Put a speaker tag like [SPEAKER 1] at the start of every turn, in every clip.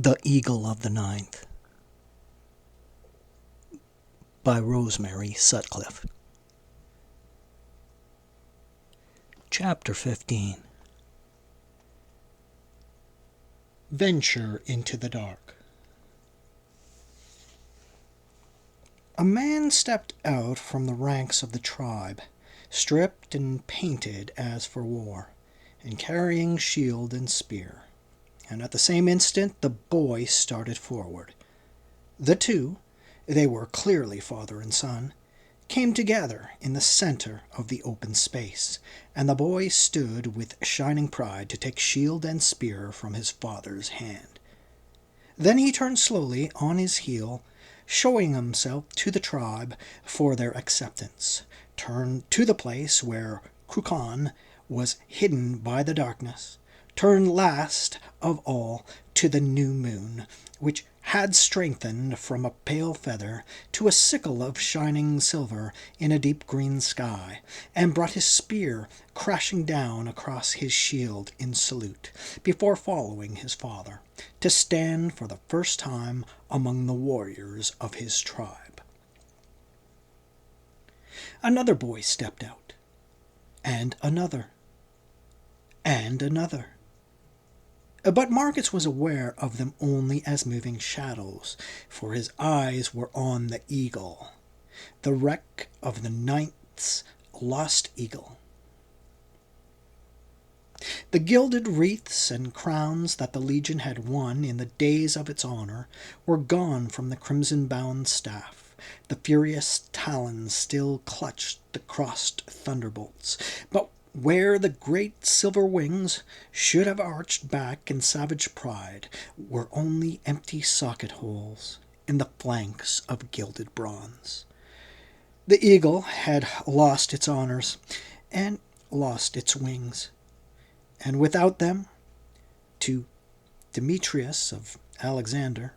[SPEAKER 1] The Eagle of the Ninth by Rosemary Sutcliffe. Chapter 15. Venture into the dark. A man stepped out from the ranks of the tribe, stripped and painted as for war, and carrying shield and spear. And at the same instant the boy started forward. The two, they were clearly father and son, came together in the center of the open space, and the boy stood with shining pride to take shield and spear from his father's hand. Then he turned slowly on his heel, showing himself to the tribe for their acceptance, turned to the place where Kukan was hidden by the darkness, turned last of all to the new moon, which had strengthened from a pale feather to a sickle of shining silver in a deep green sky, and brought his spear crashing down across his shield in salute, before following his father, to stand for the first time among the warriors of his tribe. Another boy stepped out, and another, and another. But Marcus was aware of them only as moving shadows, for his eyes were on the eagle, the wreck of the ninth's lost eagle. The gilded wreaths and crowns that the Legion had won in the days of its honor were gone from the crimson-bound staff. The furious talons still clutched the crossed thunderbolts, but where the great silver wings should have arched back in savage pride were only empty socket holes in the flanks of gilded bronze. The eagle had lost its honors and lost its wings, and without them, to Demetrius of Alexander,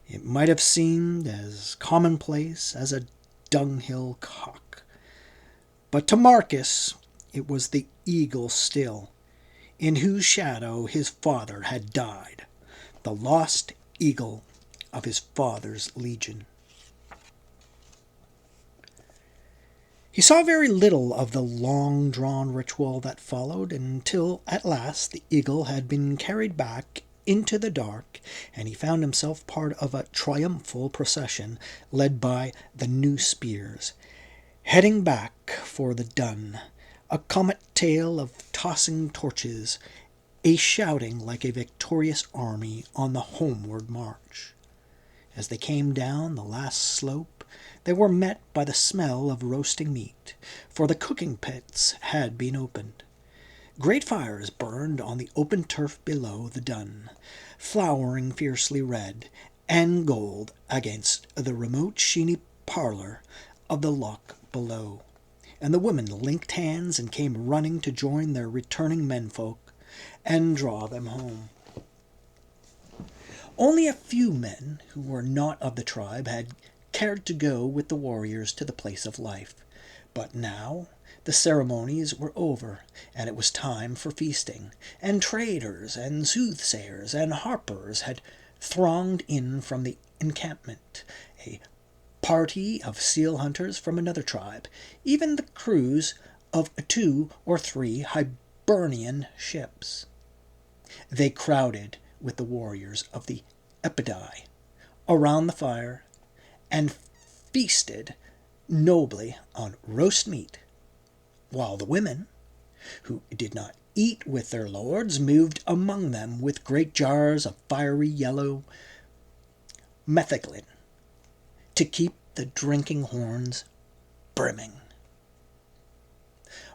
[SPEAKER 1] it might have seemed as commonplace as a dunghill cock. But to Marcus it was the eagle still, in whose shadow his father had died, the lost eagle of his father's legion. He saw very little of the long-drawn ritual that followed, until at last the eagle had been carried back into the dark, and he found himself part of a triumphal procession led by the new spears, heading back for the dun, a comet tail of tossing torches, a shouting like a victorious army on the homeward march. As they came down the last slope, they were met by the smell of roasting meat, for the cooking pits had been opened. Great fires burned on the open turf below the dun, flowering fiercely red and gold against the remote sheeny parlour of the loch below, and the women linked hands and came running to join their returning menfolk and draw them home. Only a few men who were not of the tribe had cared to go with the warriors to the place of life, but now the ceremonies were over, and it was time for feasting, and traders and soothsayers and harpers had thronged in from the encampment, a party of seal hunters from another tribe, even the crews of 2 or 3 Hibernian ships. They crowded with the warriors of the Epidai around the fire and feasted nobly on roast meat, while the women, who did not eat with their lords, moved among them with great jars of fiery yellow metheglin to keep the drinking horns brimming.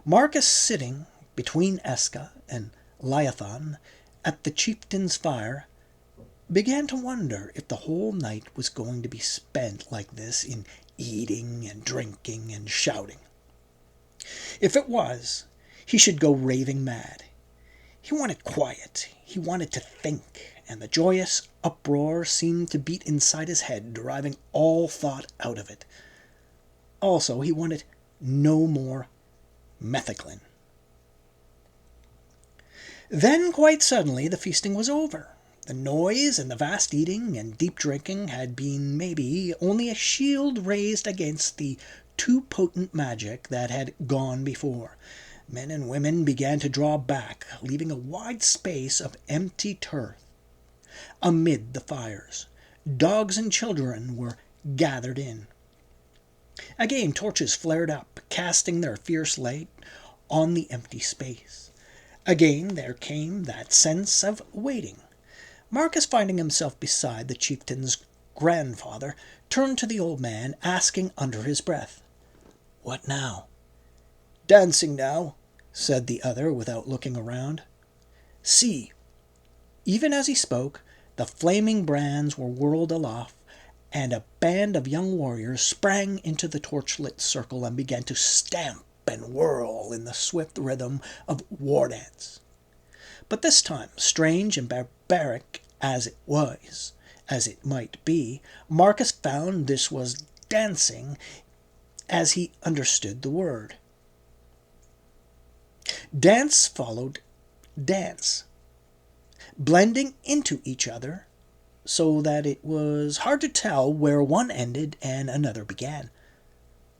[SPEAKER 1] Marcus, sitting between Eska and Liathon at the chieftain's fire, began to wonder if the whole night was going to be spent like this in eating and drinking and shouting. If it was, he should go raving mad. He wanted quiet, he wanted to think, and the joyous uproar seemed to beat inside his head, driving all thought out of it. Also, he wanted no more metheglin. Then, quite suddenly, the feasting was over, The noise and the vast eating and deep drinking had been maybe only a shield raised against the too potent magic that had gone before. Men and women began to draw back, leaving a wide space of empty turf. Amid the fires, dogs and children were gathered in. Again torches flared up, casting their fierce light on the empty space. Again there came that sense of waiting. Marcus, finding himself beside the chieftain's grandfather, turned to the old man, asking under his breath, "What now?" "Dancing now," said the other without looking around. "See!" Even as he spoke, the flaming brands were whirled aloft, and a band of young warriors sprang into the torchlit circle and began to stamp and whirl in the swift rhythm of war dance. But this time, strange and barbaric as it might be, Marcus found this was dancing as he understood the word. Dance followed dance, blending into each other so that it was hard to tell where one ended and another began.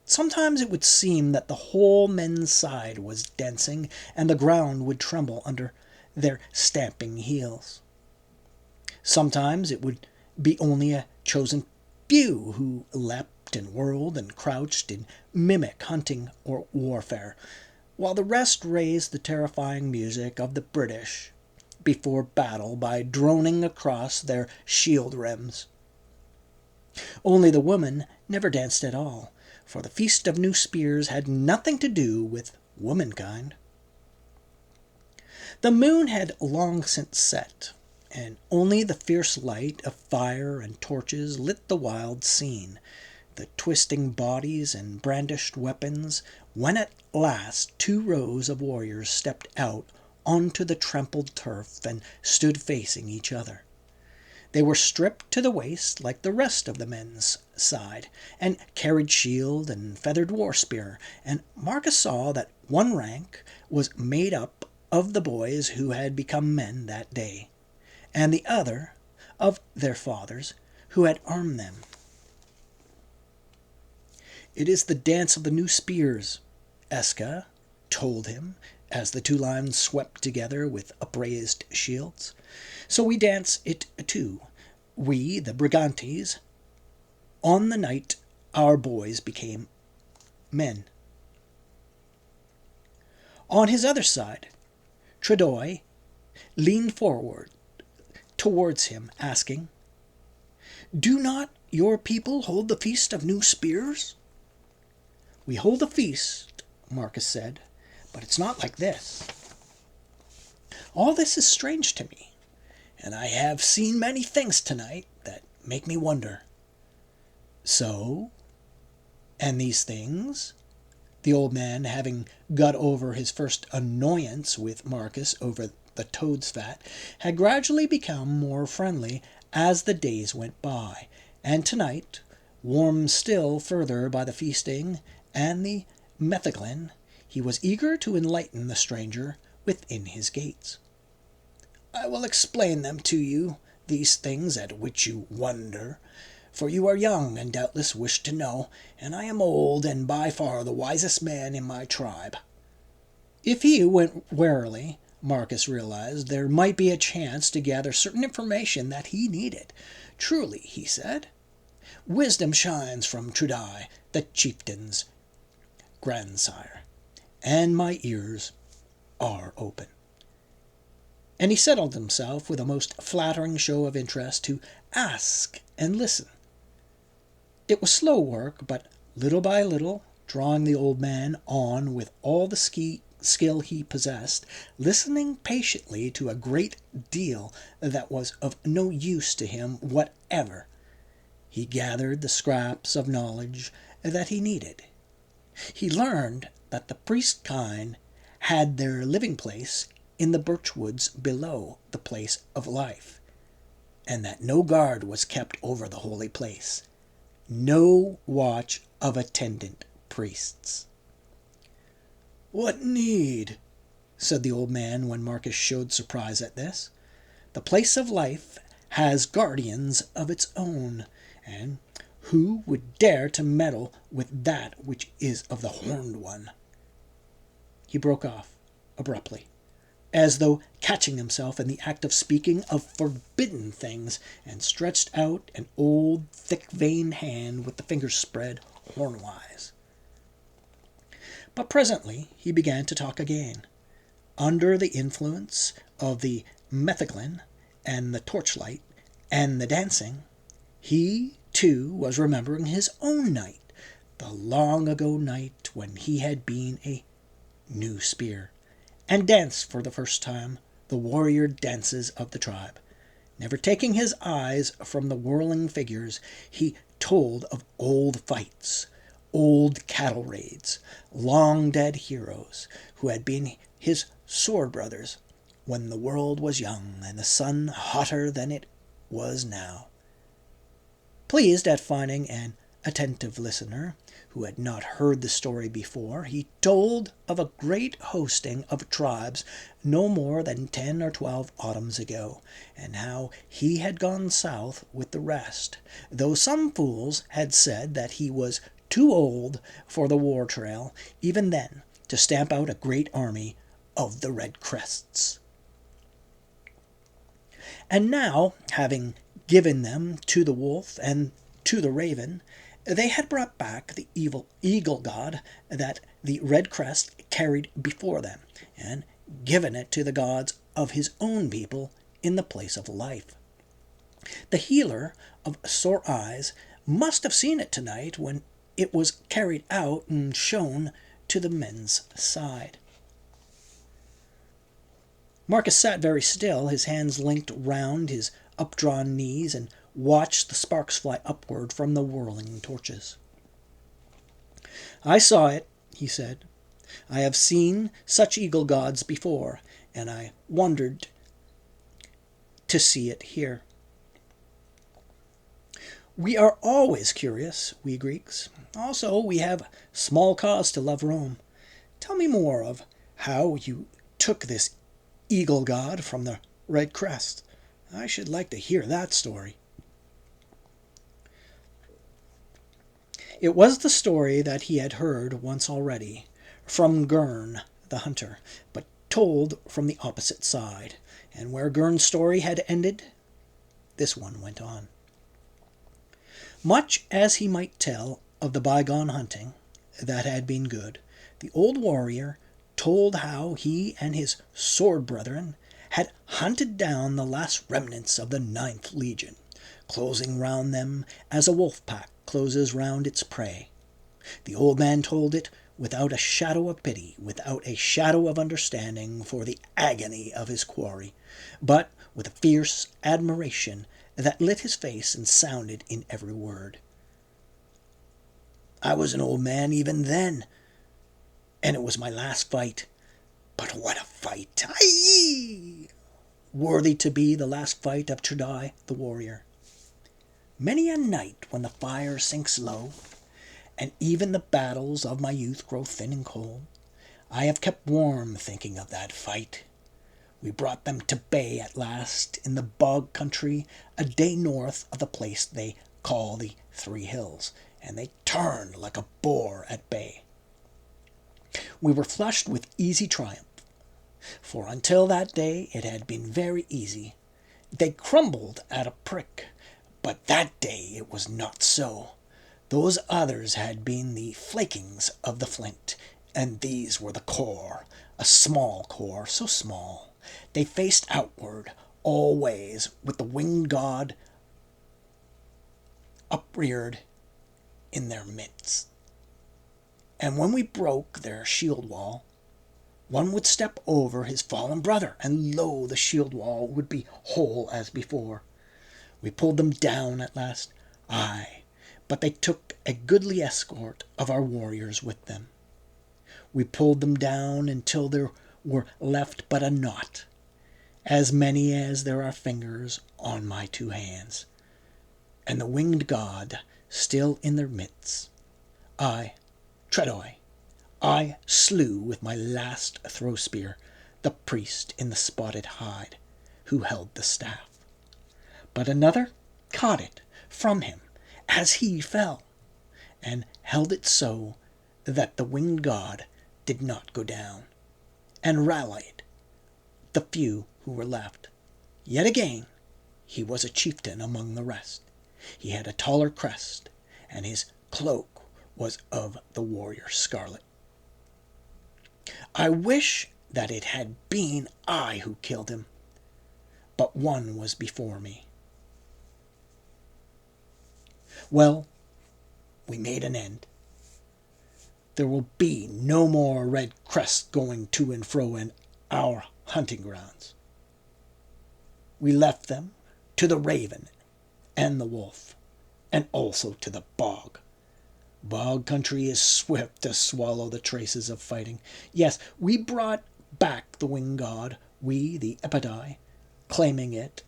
[SPEAKER 1] Sometimes it would seem that the whole men's side was dancing, and the ground would tremble under their stamping heels. Sometimes it would be only a chosen few who leapt and whirled and crouched in mimic hunting or warfare, while the rest raised the terrifying music of the British before battle by droning across their shield rims. Only the women never danced at all, for the Feast of New Spears had nothing to do with womankind. The moon had long since set, and only the fierce light of fire and torches lit the wild scene, the twisting bodies and brandished weapons, when at last 2 rows of warriors stepped out onto the trampled turf and stood facing each other. They were stripped to the waist like the rest of the men's side, and carried shield and feathered war spear, and Marcus saw that one rank was made up of the boys who had become men that day, and the other of their fathers who had armed them. "It is the dance of the new spears," Eska told him as the 2 lines swept together with upraised shields. "So we dance it too, we the Brigantes, on the night our boys became men." On his other side, Tredoy leaned forward towards him, asking, "Do not your people hold the Feast of New Spears?" "We hold a feast," Marcus said, "but it's not like this. All this is strange to me, and I have seen many things tonight that make me wonder." "So? And these things?" The old man, having got over his first annoyance with Marcus over the toad's fat, had gradually become more friendly as the days went by, and tonight, warmed still further by the feasting and the metheglin, he was eager to enlighten the stranger within his gates. "I will explain them to you, these things at which you wonder, for you are young and doubtless wish to know, and I am old and by far the wisest man in my tribe." If he went warily, Marcus realized there might be a chance to gather certain information that he needed. "Truly," he said, "wisdom shines from Trudai, the chieftain's grandsire, and my ears are open." And he settled himself with a most flattering show of interest to ask and listen. It was slow work, but little by little, drawing the old man on with all the skill he possessed, listening patiently to a great deal that was of no use to him whatever, he gathered the scraps of knowledge that he needed. He learned that the priest kind had their living place in the birch woods below the place of life, and that no guard was kept over the holy place, no watch of attendant priests. "What need?" said the old man when Marcus showed surprise at this. The place of life has guardians of its own, and who would dare to meddle with that which is of the horned one?" He broke off abruptly, as though catching himself in the act of speaking of forbidden things, and stretched out an old thick-veined hand with the fingers spread hornwise. But presently he began to talk again. Under the influence of the metheglin and the torchlight and the dancing, he, too, was remembering his own night, the long-ago night when he had been a new spear, and danced for the first time the warrior dances of the tribe. Never taking his eyes from the whirling figures, he told of old fights, old cattle raids, long-dead heroes who had been his sword brothers when the world was young and the sun hotter than it was now. Pleased at finding an attentive listener who had not heard the story before, he told of a great hosting of tribes no more than 10 or 12 autumns ago, and how he had gone south with the rest, though some fools had said that he was too old for the war trail even then to stamp out a great army of the Red Crests. And now, having given them to the wolf and to the raven, they had brought back the evil eagle god that the Red Crest carried before them, and given it to the gods of his own people in the place of life. The healer of sore eyes must have seen it tonight when it was carried out and shown to the men's side. Marcus sat very still, his hands linked round his updrawn knees, and watched the sparks fly upward from the whirling torches. "I saw it," he said. "I have seen such eagle gods before, and I wondered to see it here. We are always curious, we Greeks. Also, we have small cause to love Rome. Tell me more of how you took this eagle god from the Red Crest. I should like to hear that story." It was the story that he had heard once already, from Gurn the hunter, but told from the opposite side, and where Gurn's story had ended, this one went on. Much as he might tell of the bygone hunting that had been good, the old warrior told how he and his sword brethren had hunted down the last remnants of the 9th Legion, closing round them as a wolf pack closes round its prey. The old man told it without a shadow of pity, without a shadow of understanding for the agony of his quarry, but with a fierce admiration that lit his face and sounded in every word. "I was an old man even then, and it was my last fight. But what a fight! Aye! Worthy to be the last fight of Turdai the warrior. Many a night when the fire sinks low, and even the battles of my youth grow thin and cold, I have kept warm thinking of that fight. We brought them to bay at last in the bog country a day north of the place they call the 3 Hills, and they turned like a boar at bay. We were flushed with easy triumph, for until that day it had been very easy. They crumbled at a prick, but that day it was not so. Those others had been the flakings of the flint, and these were the core, a small core, so small. They faced outward, all ways, with the winged god upreared in their midst. And when we broke their shield wall, one would step over his fallen brother, and lo, the shield wall would be whole as before. We pulled them down at last, aye, but they took a goodly escort of our warriors with them. We pulled them down until there were left but a knot, as many as there are fingers on my 2 hands, and the winged god still in their midst. I, Tredoi, I slew with my last throw spear the priest in the spotted hide,
[SPEAKER 2] who held the staff. But another caught it from him as he fell, and held it so that the winged god did not go down, and rallied the few who were left. Yet again he was a chieftain among the rest. He had a taller crest, and his cloak was of the warrior scarlet. I wish that it had been I who killed him, but one was before me. Well, we made an end. There will be no more red crests going to and fro in our hunting grounds. We left them to the raven and the wolf, and also to the bog. Bog country is swift to swallow the traces of fighting. Yes, we brought back the winged god, we, the Epidai, claiming it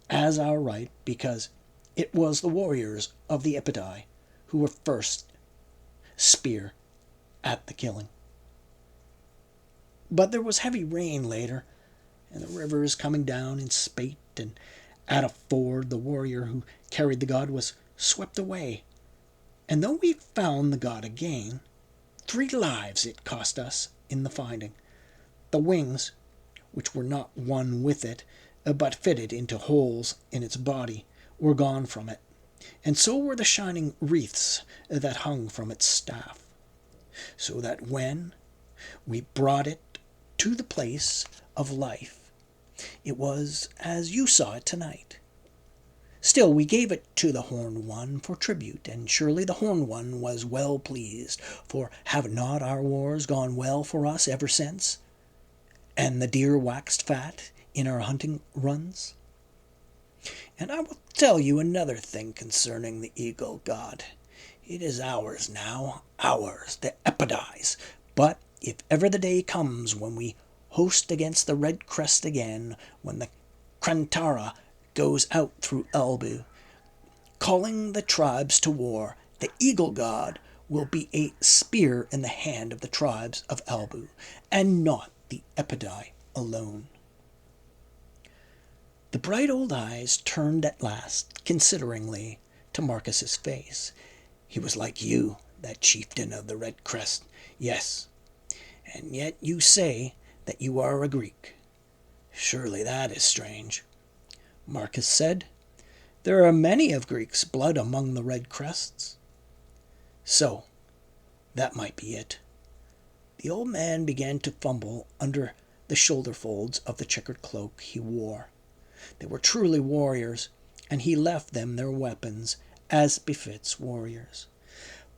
[SPEAKER 2] as our right because it was the warriors of the Epidai who were first spear at the killing. But there was heavy rain later, and the river is coming down in spate, and at a ford the warrior who carried the god was swept away. And though we found the god again, 3 lives it cost us in the finding. The wings, which were not one with it, but fitted into holes in its body, were gone from it, and so were the shining wreaths that hung from its staff, so that when we brought it to the place of life, it was as you saw it tonight. Still, we gave it to the Horned One for tribute, and surely the Horned One was well pleased, for have not our wars gone well for us ever since, and the deer waxed fat in our hunting runs? And I will tell you another thing concerning the eagle god. It is ours now, ours, the Epidai's. But if ever the day comes when we host against the Red Crest again, when the Krantara goes out through Albu, calling the tribes to war, the eagle god will be a spear in the hand of the tribes of Albu, and not the Epidai alone. The bright old eyes turned at last, consideringly, to Marcus's face. He was like you, that chieftain of the Red Crest. Yes, and yet you say that you are a Greek. Surely that is strange. Marcus said, there are many of Greek's blood among the Red Crests. So, that might be it. The old man began to fumble under the shoulder folds of the checkered cloak he wore. They were truly warriors, and he left them their weapons, as befits warriors.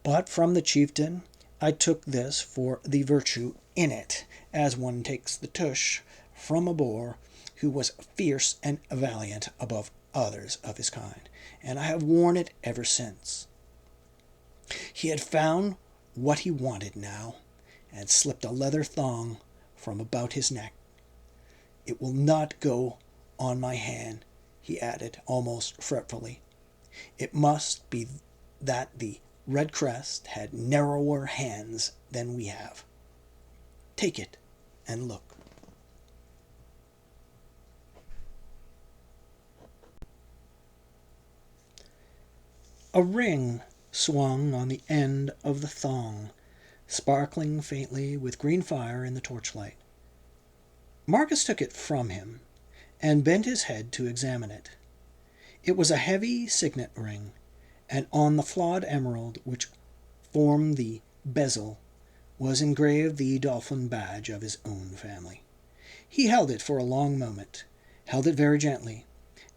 [SPEAKER 2] But from the chieftain I took this for the virtue in it, as one takes the tush from a boar who was fierce and valiant above others of his kind, and I have worn it ever since. He had found what he wanted now, and slipped a leather thong from about his neck. It will not go on my hand, he added, almost fretfully. It must be that the Red Crest had narrower hands than we have. Take it and look. A ring swung on the end of the thong, sparkling faintly with green fire in the torchlight. Marcus took it from him and bent his head to examine it. It was a heavy signet ring, and on the flawed emerald which formed the bezel was engraved the dolphin badge of his own family. He held it for a long moment, held it very gently,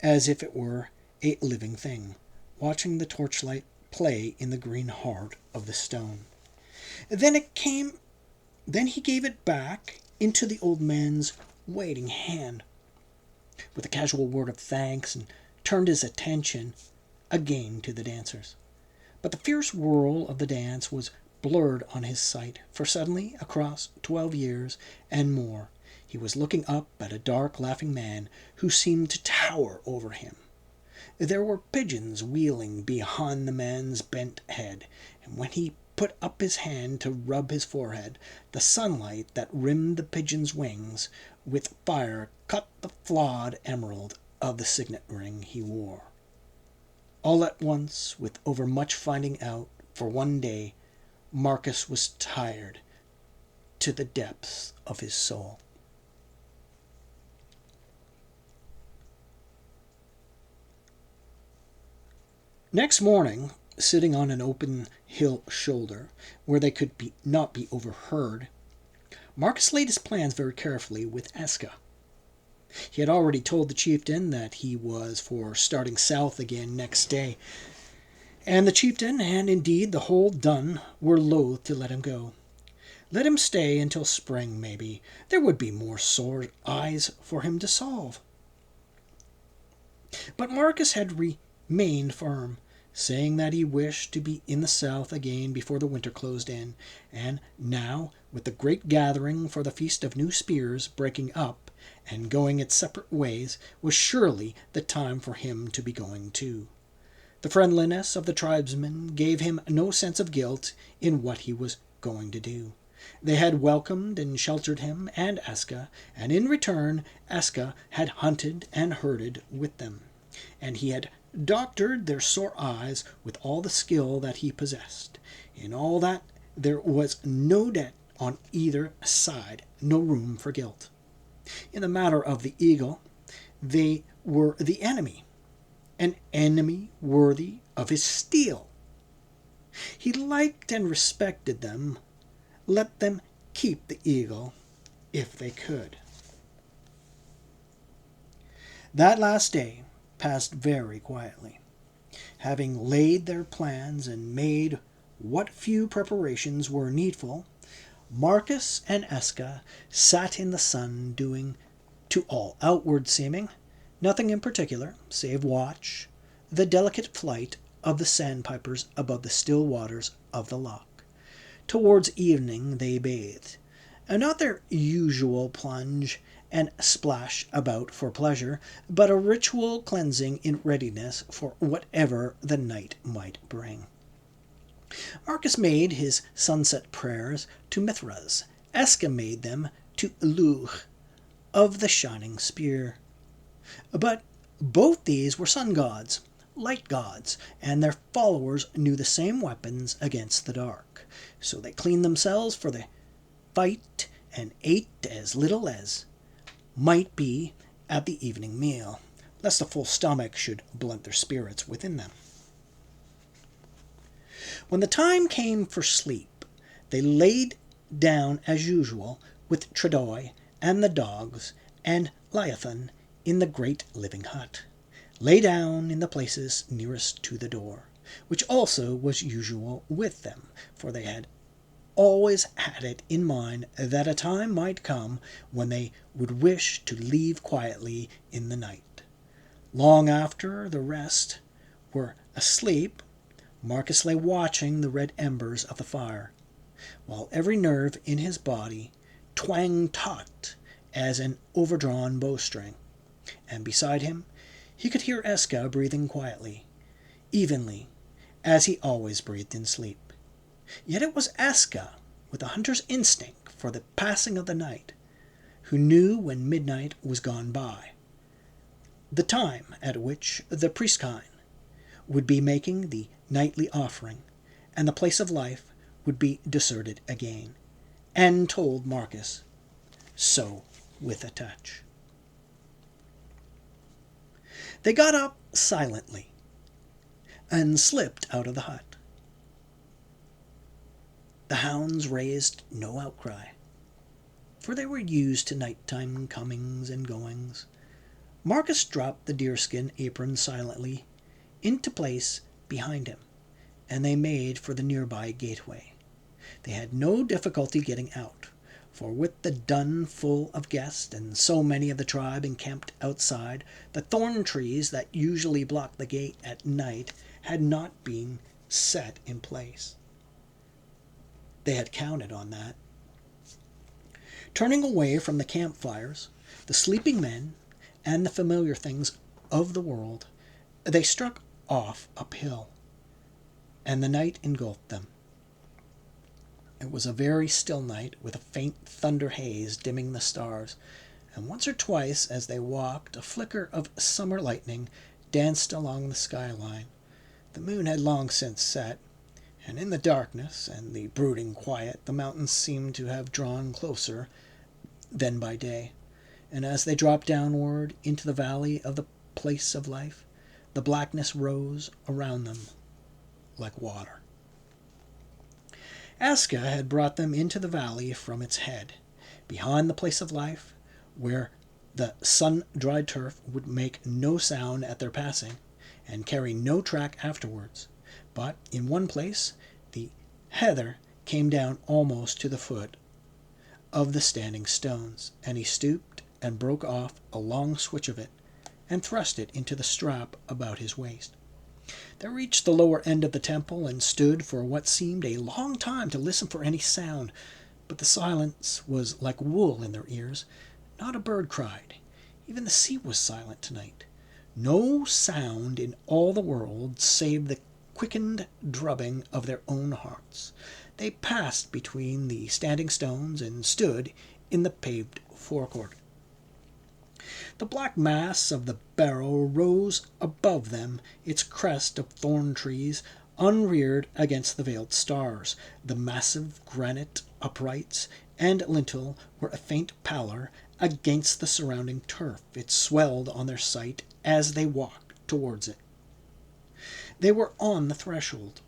[SPEAKER 2] as if it were a living thing, watching the torchlight play in the green heart of the stone. Then he gave it back into the old man's waiting hand with a casual word of thanks, and turned his attention again to the dancers. But the fierce whirl of the dance was blurred on his sight, for suddenly, across 12 years and more, he was looking up at a dark, laughing man who seemed to tower over him. There were pigeons wheeling behind the man's bent head, and when he put up his hand to rub his forehead, the sunlight that rimmed the pigeons' wings with fire cut the flawed emerald of the signet ring he wore. All at once, with overmuch finding out, for one day, Marcus was tired to the depths of his soul. Next morning, sitting on an open hill shoulder, where they could not be overheard, Marcus laid his plans very carefully with Eska. He had already told the chieftain that he was for starting south again next day, and the chieftain, and indeed the whole dun, were loath to let him go. Let him stay until spring, maybe. There would be more sore eyes for him to solve. But Marcus had remained firm, saying that he wished to be in the south again before the winter closed in, and now, with the great gathering for the Feast of New Spears breaking up and going its separate ways, was surely the time for him to be going too. The friendliness of the tribesmen gave him no sense of guilt in what he was going to do. They had welcomed and sheltered him and Eska, and in return Eska had hunted and herded with them, and he had doctored their sore eyes with all the skill that he possessed. In all that there was no debt on either side, no room for guilt. In the matter of the eagle, they were the enemy, an enemy worthy of his steel. He liked and respected them. Let them keep the eagle if they could. That last day passed very quietly. Having laid their plans and made what few preparations were needful, Marcus and Eska sat in the sun doing, to all outward seeming, nothing in particular, save watch the delicate flight of the sandpipers above the still waters of the loch. Towards evening they bathed, and not their usual plunge and splash about for pleasure, but a ritual cleansing in readiness for whatever the night might bring. Marcus made his sunset prayers to Mithras. Eska made them to Luch of the shining spear. But both these were sun gods, light gods, and their followers knew the same weapons against the dark. So they cleaned themselves for the fight and ate as little as might be at the evening meal, lest a full stomach should blunt their spirits within them. When the time came for sleep, they laid down as usual with Tredoy and the dogs and Liathan in the great living hut. Lay down in the places nearest to the door, which also was usual with them, for they had always had it in mind that a time might come when they would wish to leave quietly in the night. Long after the rest were asleep, Marcus lay watching the red embers of the fire, while every nerve in his body twanged taut as an overdrawn bowstring, and beside him he could hear Eska breathing quietly, evenly, as he always breathed in sleep. Yet it was Eska, with a hunter's instinct for the passing of the night, who knew when midnight was gone by, the time at which the priestkine would be making the nightly offering, and the place of life would be deserted again, and told Marcus so with a touch. They got up silently and slipped out of the hut. The hounds raised no outcry, for they were used to nighttime comings and goings. Marcus dropped the deerskin apron silently into place behind him, and they made for the nearby gateway. They had no difficulty getting out, for with the dun full of guests and so many of the tribe encamped outside, the thorn trees that usually blocked the gate at night had not been set in place. They had counted on that. Turning away from the campfires, the sleeping men, and the familiar things of the world, they struck off uphill, and the night engulfed them. It was a very still night, with a faint thunder haze dimming the stars, and once or twice as they walked a flicker of summer lightning danced along the skyline. The moon had long since set, and in the darkness and the brooding quiet the mountains seemed to have drawn closer than by day, and as they dropped downward into the valley of the place of life, the blackness rose around them like water. Aska had brought them into the valley from its head, behind the place of life, where the sun-dried turf would make no sound at their passing, and carry no track afterwards. But in one place the heather came down almost to the foot of the standing stones, and he stooped and broke off a long switch of it, and thrust it into the strap about his waist. They reached the lower end of the temple and stood for what seemed a long time to listen for any sound, but the silence was like wool in their ears. Not a bird cried. Even the sea was silent tonight. No sound in all the world save the quickened drubbing of their own hearts. They passed between the standing stones and stood in the paved forecourt. The black mass of the barrow rose above them, its crest of thorn trees unreared against the veiled stars. The massive granite uprights and lintel were a faint pallor against the surrounding turf. It swelled on their sight as they walked towards it. They were on the threshold.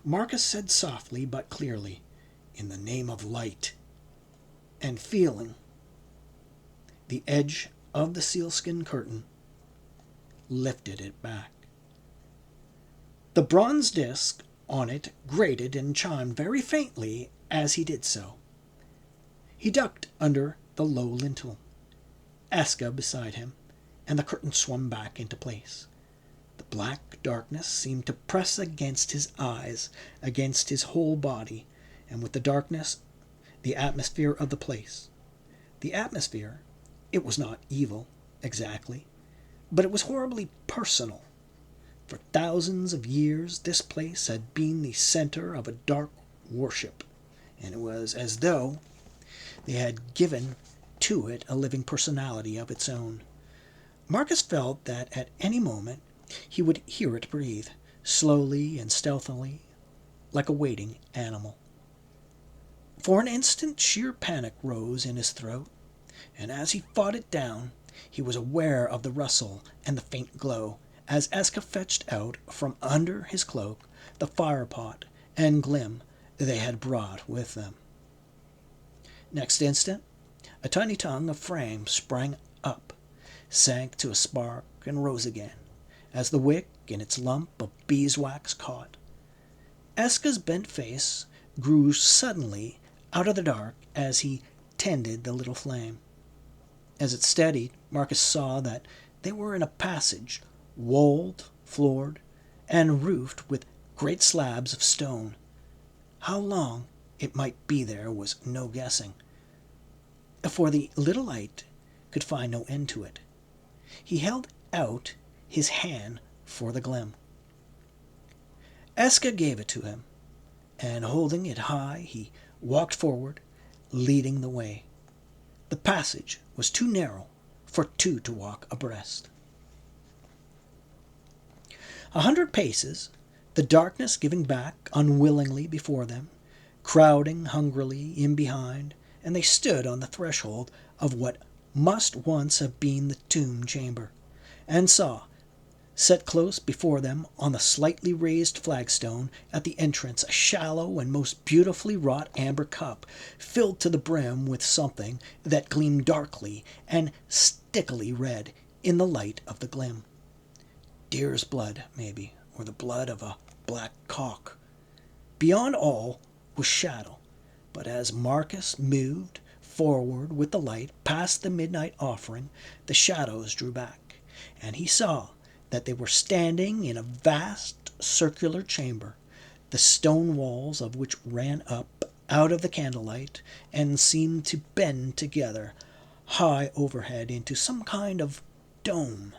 [SPEAKER 2] Marcus said softly but clearly, "In the name of light," and feeling the edge of the sealskin curtain, lifted it back. The bronze disc on it grated and chimed very faintly as he did so. He ducked under the low lintel, Aska beside him, and the curtain swung back into place. The black darkness seemed to press against his eyes, against his whole body, and with the darkness, the atmosphere of the place. The atmosphere, it was not evil, exactly, but it was horribly personal. For thousands of years this place had been the center of a dark worship, and it was as though they had given to it a living personality of its own. Marcus felt that at any moment he would hear it breathe, slowly and stealthily, like a waiting animal. For an instant sheer panic rose in his throat, and as he fought it down, he was aware of the rustle and the faint glow, as Aska fetched out from under his cloak the firepot and glim they had brought with them. Next instant, a tiny tongue of flame sprang up, sank to a spark, and rose again, as the wick in its lump of beeswax caught. Aska's bent face grew suddenly out of the dark as he tended the little flame. As it steadied, Marcus saw that they were in a passage, walled, floored, and roofed with great slabs of stone. How long it might be there was no guessing, for the little light could find no end to it. He held out his hand for the glim. Aska gave it to him, and holding it high, he walked forward, leading the way. The passage was too narrow for two to walk abreast. 100 paces, the darkness giving back unwillingly before them, crowding hungrily in behind, and they stood on the threshold of what must once have been the tomb chamber, and saw, set close before them on the slightly raised flagstone at the entrance, a shallow and most beautifully wrought amber cup, filled to the brim with something that gleamed darkly and stickily red in the light of the glim. Deer's blood, maybe, or the blood of a black cock. Beyond all was shadow, but as Marcus moved forward with the light past the midnight offering, the shadows drew back, and he saw that they were standing in a vast circular chamber, the stone walls of which ran up out of the candlelight and seemed to bend together high overhead into some kind of dome.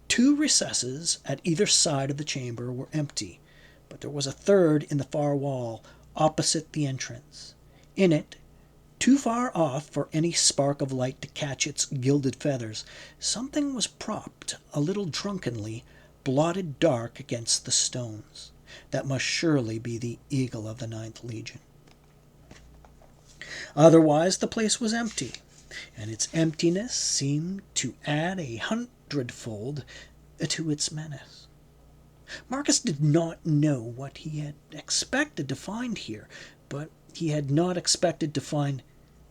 [SPEAKER 2] 2 recesses at either side of the chamber were empty, but there was a third in the far wall opposite the entrance. In it Too far off for any spark of light to catch its gilded feathers, something was propped a little drunkenly, blotted dark against the stones. That must surely be the eagle of the Ninth Legion. Otherwise, the place was empty, and its emptiness seemed to add 100-fold to its menace. Marcus did not know what he had expected to find here, but he had not expected to find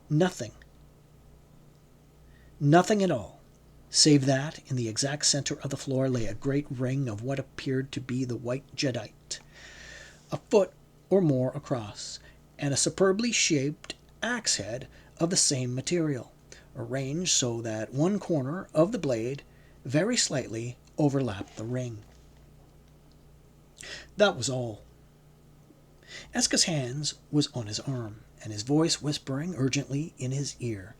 [SPEAKER 2] nothing. Nothing at all, save that in the exact center of the floor lay a great ring of what appeared to be the white jadeite, a foot or more across, and a superbly shaped axe head of the same material, arranged so that one corner of the blade very slightly overlapped the ring. That was all. Eska's hand was on his arm, and his voice whispering urgently in his ear.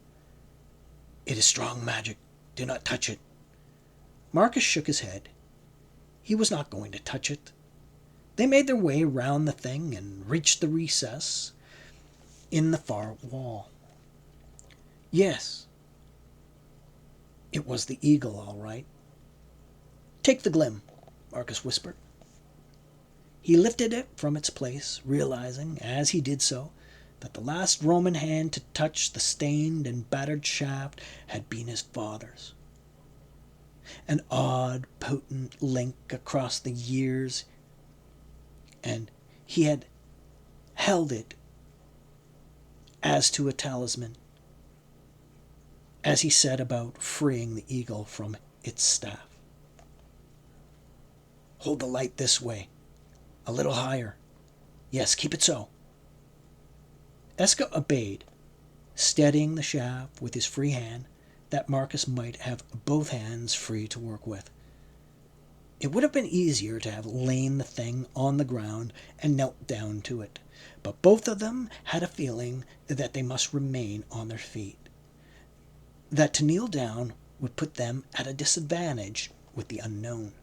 [SPEAKER 2] "It is strong magic. Do not touch it." Marcus shook his head. He was not going to touch it. They made their way round the thing and reached the recess in the far wall. Yes, it was the eagle, all right. "Take the glim," Marcus whispered. He lifted it from its place, realizing, as he did so, that the last Roman hand to touch the stained and battered shaft had been his father's. An odd, potent link across the years, and he had held it as to a talisman, as he set about freeing the eagle from its staff. "Hold the light this way. A little higher. Yes, keep it so." Eska obeyed, steadying the shaft with his free hand, that Marcus might have both hands free to work with. It would have been easier to have lain the thing on the ground and knelt down to it, but both of them had a feeling that they must remain on their feet, that to kneel down would put them at a disadvantage with the unknown.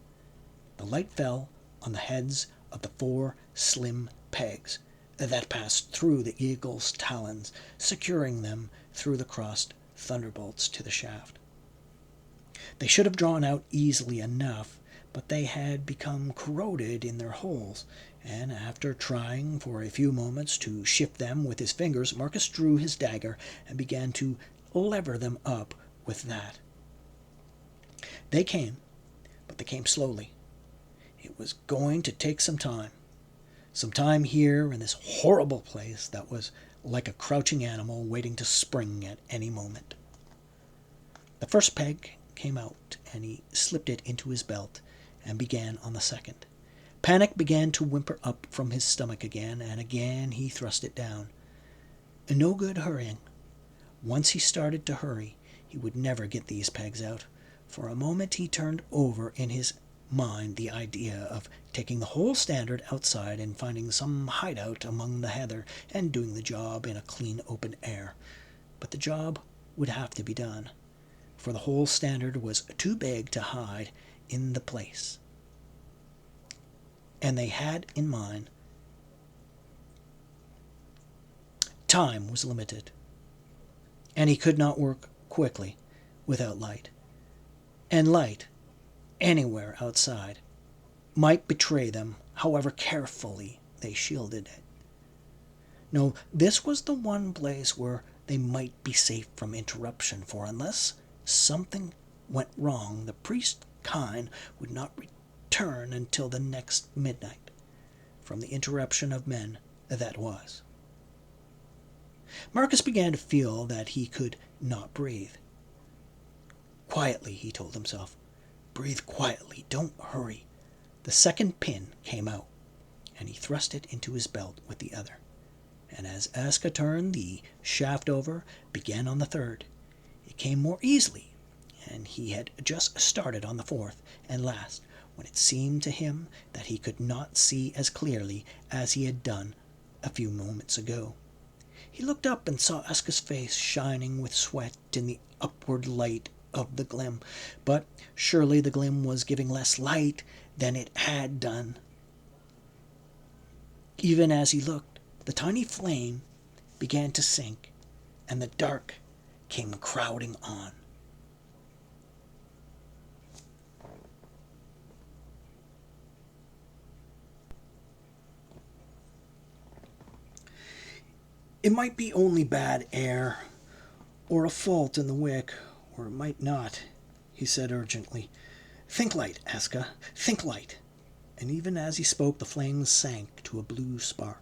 [SPEAKER 2] The light fell on the heads of the 4 slim pegs that passed through the eagle's talons, securing them through the crossed thunderbolts to the shaft. They should have drawn out easily enough, but they had become corroded in their holes, and after trying for a few moments to shift them with his fingers, Marcus drew his dagger and began to lever them up with that. They came, but they came slowly. It was going to take some time here in this horrible place that was like a crouching animal waiting to spring at any moment. The first peg came out, and he slipped it into his belt and began on the second. Panic began to whimper up from his stomach again, and again he thrust it down. No good hurrying. Once he started to hurry, he would never get these pegs out. For a moment he turned over in his mind the idea of taking the whole standard outside and finding some hideout among the heather and doing the job in a clean open air. But the job would have to be done, for the whole standard was too big to hide in the place. And they had in mind time was limited, and he could not work quickly without light. And light, anywhere outside, might betray them, however carefully they shielded it. No, this was the one place where they might be safe from interruption, for unless something went wrong, the priest kind would not return until the next midnight, from the interruption of men that was. Marcus began to feel that he could not breathe. "Quietly," he told himself. "Breathe quietly. Don't hurry." The second pin came out, and he thrust it into his belt with the other. And as Aska turned the shaft over, began on the third. It came more easily, and he had just started on the fourth and last, when it seemed to him that he could not see as clearly as he had done a few moments ago. He looked up and saw Aska's face shining with sweat in the upward light of the glim, but surely the glim was giving less light than it had done. Even as he looked, the tiny flame began to sink, and the dark came crowding on. It might be only bad air, or a fault in the wick, or it might not, he said urgently. Think light, Aska, think light. And even as he spoke, the flames sank to a blue spark.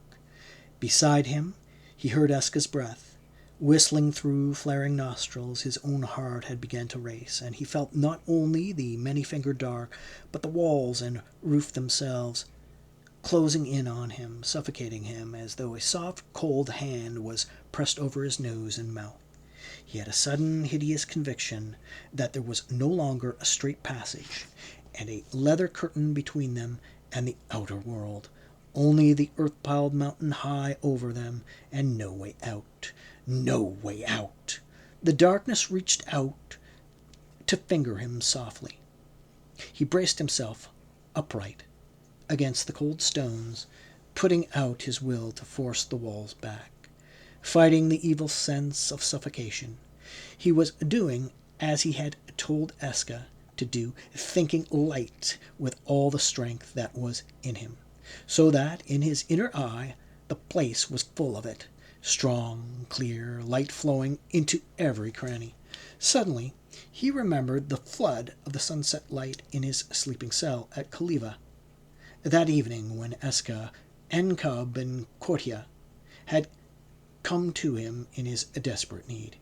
[SPEAKER 2] Beside him, he heard Eska's breath. Whistling through flaring nostrils, his own heart had begun to race, and he felt not only the many-fingered dark, but the walls and roof themselves, closing in on him, suffocating him, as though a soft, cold hand was pressed over his nose and mouth. He had a sudden, hideous conviction that there was no longer a straight passage, and a leather curtain between them and the outer world, only the earth-piled mountain high over them, and no way out. No way out. The darkness reached out to finger him softly. He braced himself upright against the cold stones, putting out his will to force the walls back, fighting the evil sense of suffocation. He was doing as he had told Eska to do, thinking light with all the strength that was in him, so that in his inner eye the place was full of it, strong, clear, light flowing into every cranny. Suddenly he remembered the flood of the sunset light in his sleeping cell at Kaliva, that evening when Eska, Enkub, and Kotia had come to him in his desperate need.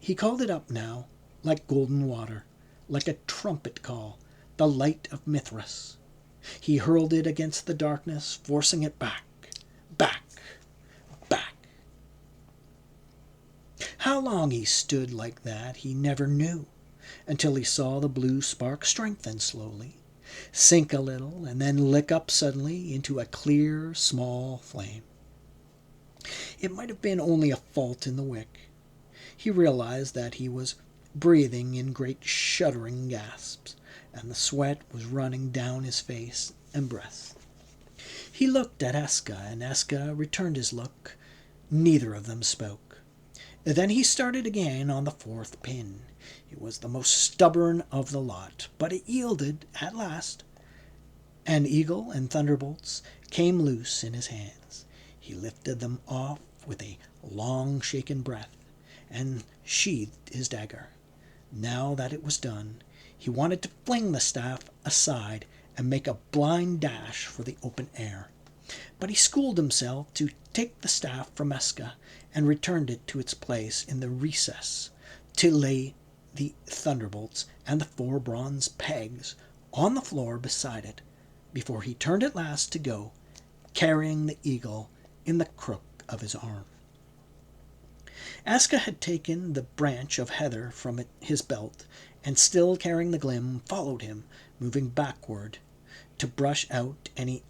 [SPEAKER 2] He called it up now, like golden water, like a trumpet call, the light of Mithras. He hurled it against the darkness, forcing it back, back, back. How long he stood like that he never knew, until he saw the blue spark strengthen slowly, sink a little, and then lick up suddenly into a clear, small flame. It might have been only a fault in the wick. He realized that he was breathing in great shuddering gasps, and the sweat was running down his face and breast. He looked at Eska, and Eska returned his look. Neither of them spoke. Then he started again on the fourth pin. It was the most stubborn of the lot, but it yielded at last, and eagle and thunderbolts came loose in his hands. He lifted them off with a long shaken breath, and sheathed his dagger. Now that it was done, he wanted to fling the staff aside and make a blind dash for the open air. But he schooled himself to take the staff from Eska and returned it to its place in the recess, to lay the thunderbolts and the 4 bronze pegs on the floor beside it, before he turned at last to go, carrying the eagle in the crook of his arm. Eska had taken the branch of heather from his belt, and still carrying the glim, followed him, moving backward to brush out any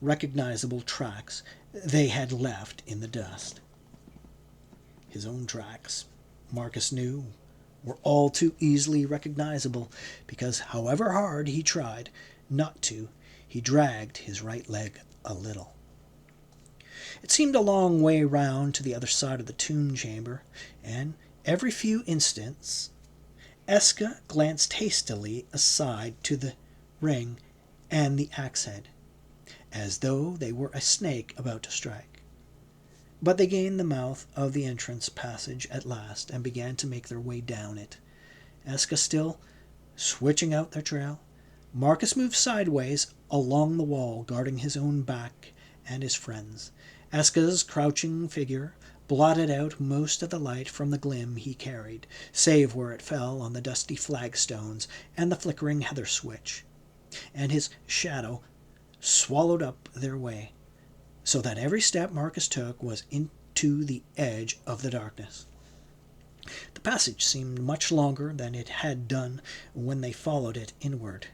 [SPEAKER 2] recognizable tracks they had left in the dust. His own tracks, Marcus knew, were all too easily recognizable, because however hard he tried not to, he dragged his right leg a little. It seemed a long way round to the other side of the tomb chamber, and every few instants Eska glanced hastily aside to the ring and the axe head, as though they were a snake about to strike. But they gained the mouth of the entrance passage at last, and began to make their way down it, Eska still switching out their trail. Marcus moved sideways along the wall, guarding his own back and his friends. Eska's crouching figure blotted out most of the light from the glim he carried, save where it fell on the dusty flagstones and the flickering heather switch, and his shadow swallowed up their way, so that every step Marcus took was into the edge of the darkness. The passage seemed much longer than it had done when they followed it inward,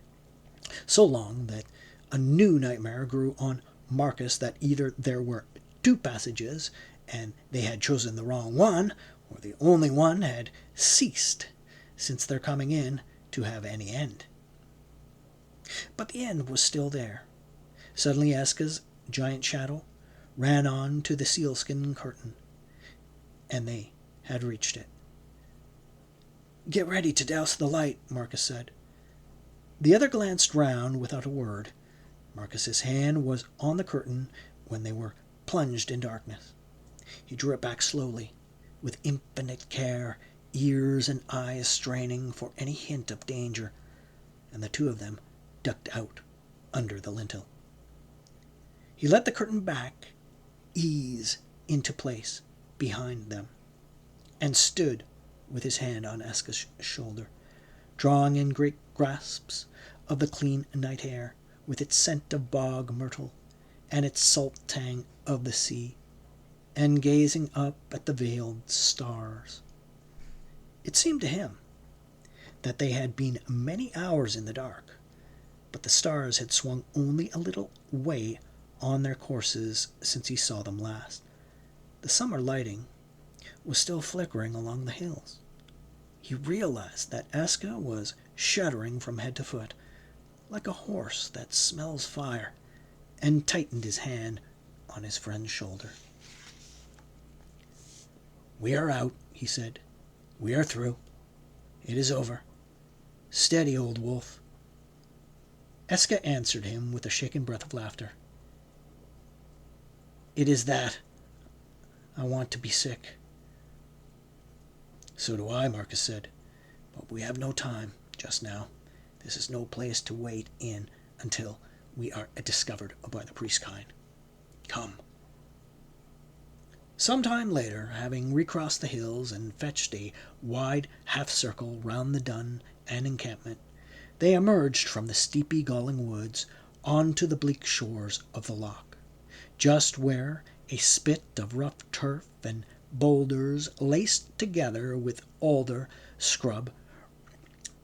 [SPEAKER 2] so long that a new nightmare grew on Marcus that either there were 2 passages, and they had chosen the wrong one, or the only one had ceased since their coming in to have any end. But the end was still there. Suddenly Eska's giant shadow ran on to the sealskin curtain. and they had reached it. "Get ready to douse the light," Marcus said. The other glanced round without a word. Marcus's hand was on the curtain when they were plunged in darkness. He drew it back slowly, with infinite care, ears and eyes straining for any hint of danger, and the two of them ducked out under the lintel. He let the curtain back, ease into place behind them, and stood with his hand on Eska's shoulder, drawing in great grasps of the clean night air, with its scent of bog myrtle and its salt tang of the sea, and gazing up at the veiled stars. It seemed to him that they had been many hours in the dark, but the stars had swung only a little way on their courses since he saw them last. The summer lighting was still flickering along the hills. He realized that Eska was shuddering from head to foot, like a horse that smells fire, and tightened his hand on his friend's shoulder. "We are out," he said. "We are through. It is over. Steady, old wolf." Eska answered him with a shaken breath of laughter. "It is that. I want to be sick." "So do I," Marcus said. "But we have no time just now. This is no place to wait in until we are discovered by the priestkind. Come." Some time later, having recrossed the hills and fetched a wide half-circle round the dun and encampment, they emerged from the steepy galling woods onto the bleak shores of the loch, just where a spit of rough turf and boulders laced together with alder scrub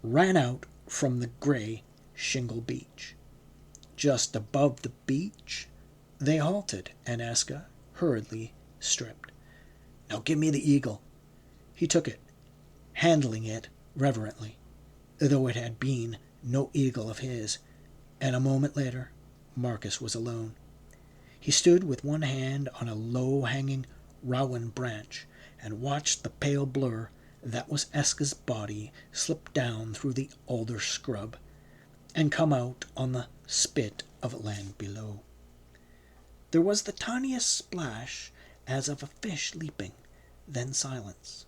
[SPEAKER 2] ran out from the grey shingle beach. Just above the beach they halted, and Eska hurriedly stripped. "Now give me the eagle." He took it, handling it reverently, though it had been no eagle of his, and a moment later Marcus was alone. He stood with one hand on a low-hanging rowan branch and watched the pale blur that was Eska's body slip down through the alder scrub and come out on the spit of land below. There was the tiniest splash as of a fish leaping, then silence.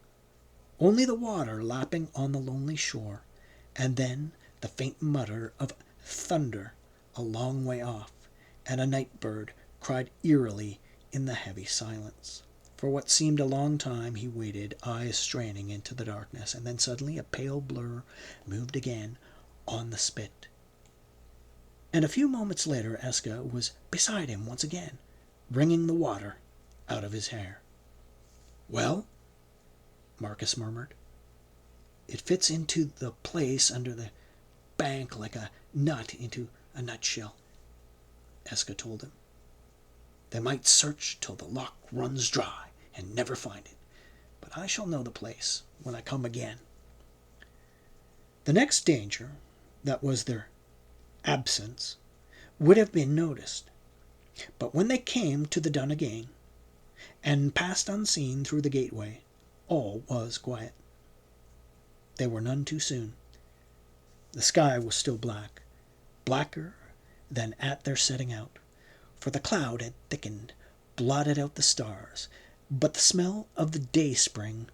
[SPEAKER 2] Only the water lapping on the lonely shore, and then the faint mutter of thunder a long way off, and a night bird cried eerily in the heavy silence. For what seemed a long time he waited, eyes straining into the darkness, and then suddenly a pale blur moved again on the spit. And a few moments later Eska was beside him once again, wringing the water out of his hair. "Well?" Marcus murmured. "It fits into the place under the bank like a nut into a nutshell," Eska told him. "They might search till the loch runs dry and never find it, but I shall know the place when I come again." The next danger, that was their absence, would have been noticed, but when they came to the dun again, and passed unseen through the gateway, all was quiet. They were none too soon. The sky was still black, blacker than at their setting out, for the cloud had thickened, blotted out the stars, but the smell of the day-spring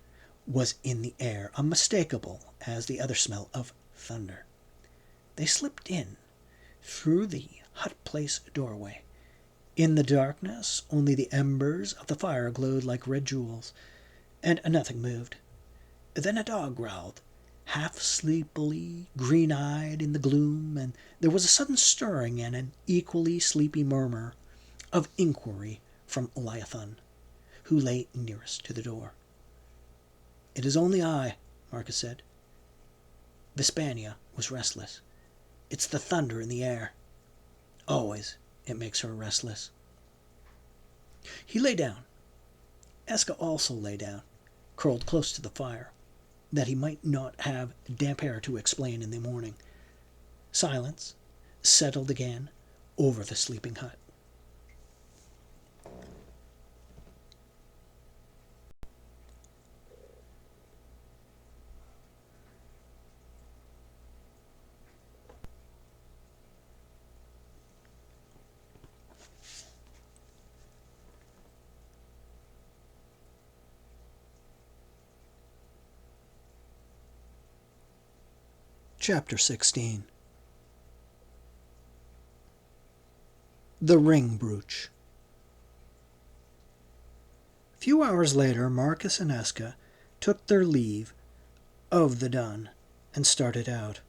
[SPEAKER 2] was in the air, unmistakable as the other smell of thunder. They slipped in through the hut-place doorway. In the darkness only the embers of the fire glowed like red jewels, and nothing moved. Then a dog growled, half sleepily, green-eyed in the gloom, and there was a sudden stirring and an equally sleepy murmur of inquiry from Liathun, who lay nearest to the door. "It is only I," Marcus said. Vespania was restless. "It's the thunder in the air. Always it makes her restless." He lay down. Eska also lay down, curled close to the fire, that he might not have damp hair to explain in the morning. Silence settled again over the sleeping hut.
[SPEAKER 1] Chapter 16. The Ring Brooch. A few hours later, Marcus and Esca took their leave of the dun and started out,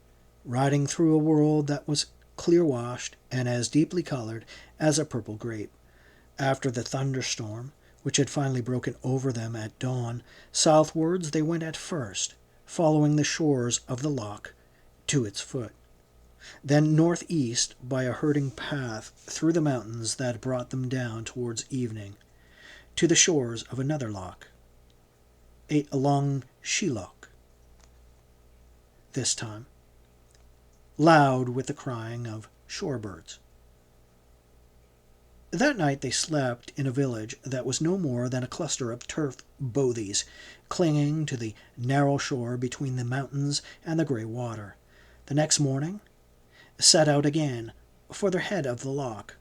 [SPEAKER 1] riding through a world that was clear-washed and as deeply colored as a purple grape. After the thunderstorm, which had finally broken over them at dawn, southwards they went at first, following the shores of the loch to its foot, then northeast by a herding path through the mountains that brought them down towards evening to the shores of another loch, a long she-loch this time, loud with the crying of shorebirds. That night they slept in a village that was no more than a cluster of turf bothies clinging to the narrow shore between the mountains and the grey water. The next morning set out again for the head of the loch,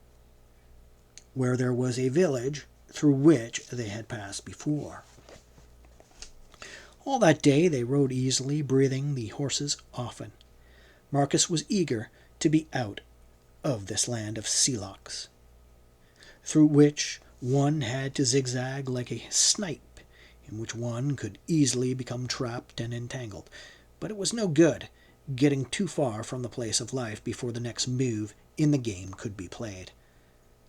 [SPEAKER 1] where there was a village through which they had passed before. All that day they rode easily, breathing the horses often. Marcus was eager to be out of this land of sea lochs, through which one had to zigzag like a snipe, in which one could easily become trapped and entangled. But it was no good getting too far from the place of life before the next move in the game could be played.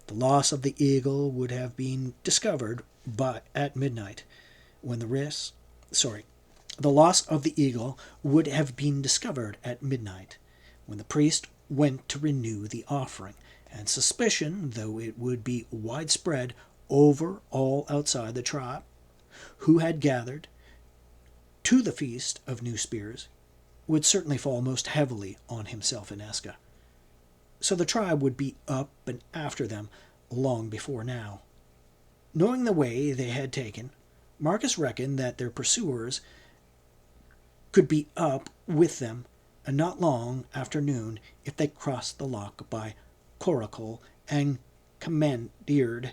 [SPEAKER 1] The loss of the eagle would have been discovered at midnight, when the loss of the eagle would have been discovered at midnight, when the priest went to renew the offering, and suspicion, though it would be widespread over all outside the tribe who had gathered to the feast of new spears, would certainly fall most heavily on himself and Esca. So the tribe would be up and after them long before now. Knowing the way they had taken, Marcus reckoned that their pursuers could be up with them not long after noon if they crossed the loch by coracle and commandeered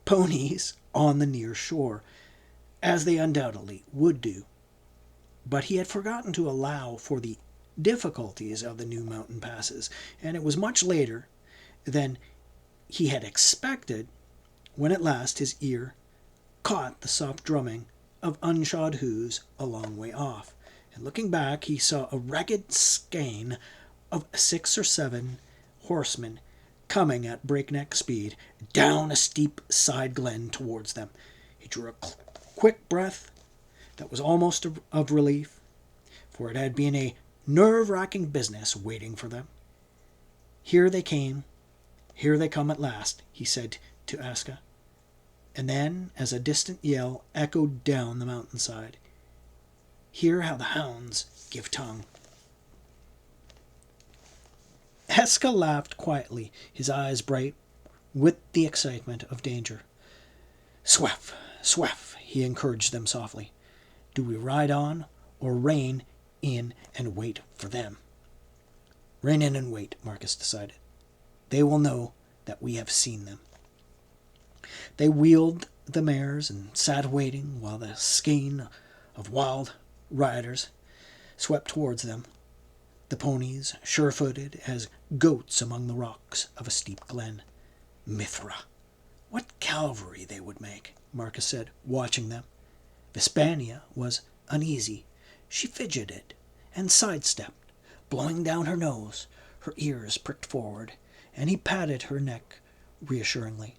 [SPEAKER 1] ponies on the near shore, as they undoubtedly would do. But he had forgotten to allow for the difficulties of the new mountain passes, and it was much later than he had expected when at last his ear caught the soft drumming of unshod hoofs a long way off, and looking back he saw a ragged skein of 6 or 7 horsemen coming at breakneck speed down a steep side glen towards them. He drew a quick breath that was almost of relief, for it had been a nerve-wracking business waiting for them. Here they came, here they come at last, he said to Esca. And then, as a distant yell echoed down the mountainside, hear how the hounds give tongue. Esca laughed quietly, his eyes bright with the excitement of danger. "Sweff, sweff," he encouraged them softly. "Do we ride on, or rein in and wait for them?" "Rein in and wait," Marcus decided. "They will know that we have seen them." They wheeled the mares and sat waiting while the skein of wild riders swept towards them, the ponies sure-footed as goats among the rocks of a steep glen. Mithra! What cavalry they would make, Marcus said, watching them. Vespania was uneasy. She fidgeted and sidestepped, blowing down her nose, her ears pricked forward, and he patted her neck reassuringly.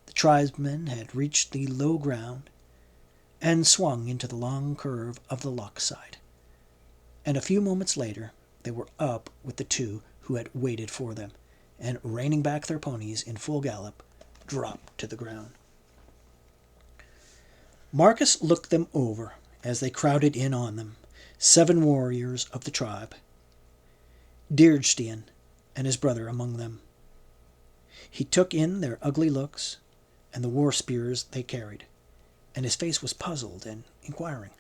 [SPEAKER 1] The tribesmen had reached the low ground and swung into the long curve of the loch side, and a few moments later they were up with the 2 who had waited for them, and reining back their ponies in full gallop, dropped to the ground. Marcus looked them over as they crowded in on them, 7 warriors of the tribe, Dyrgstein and his brother among them. He took in their ugly looks and the war spears they carried, and his face was puzzled and inquiring.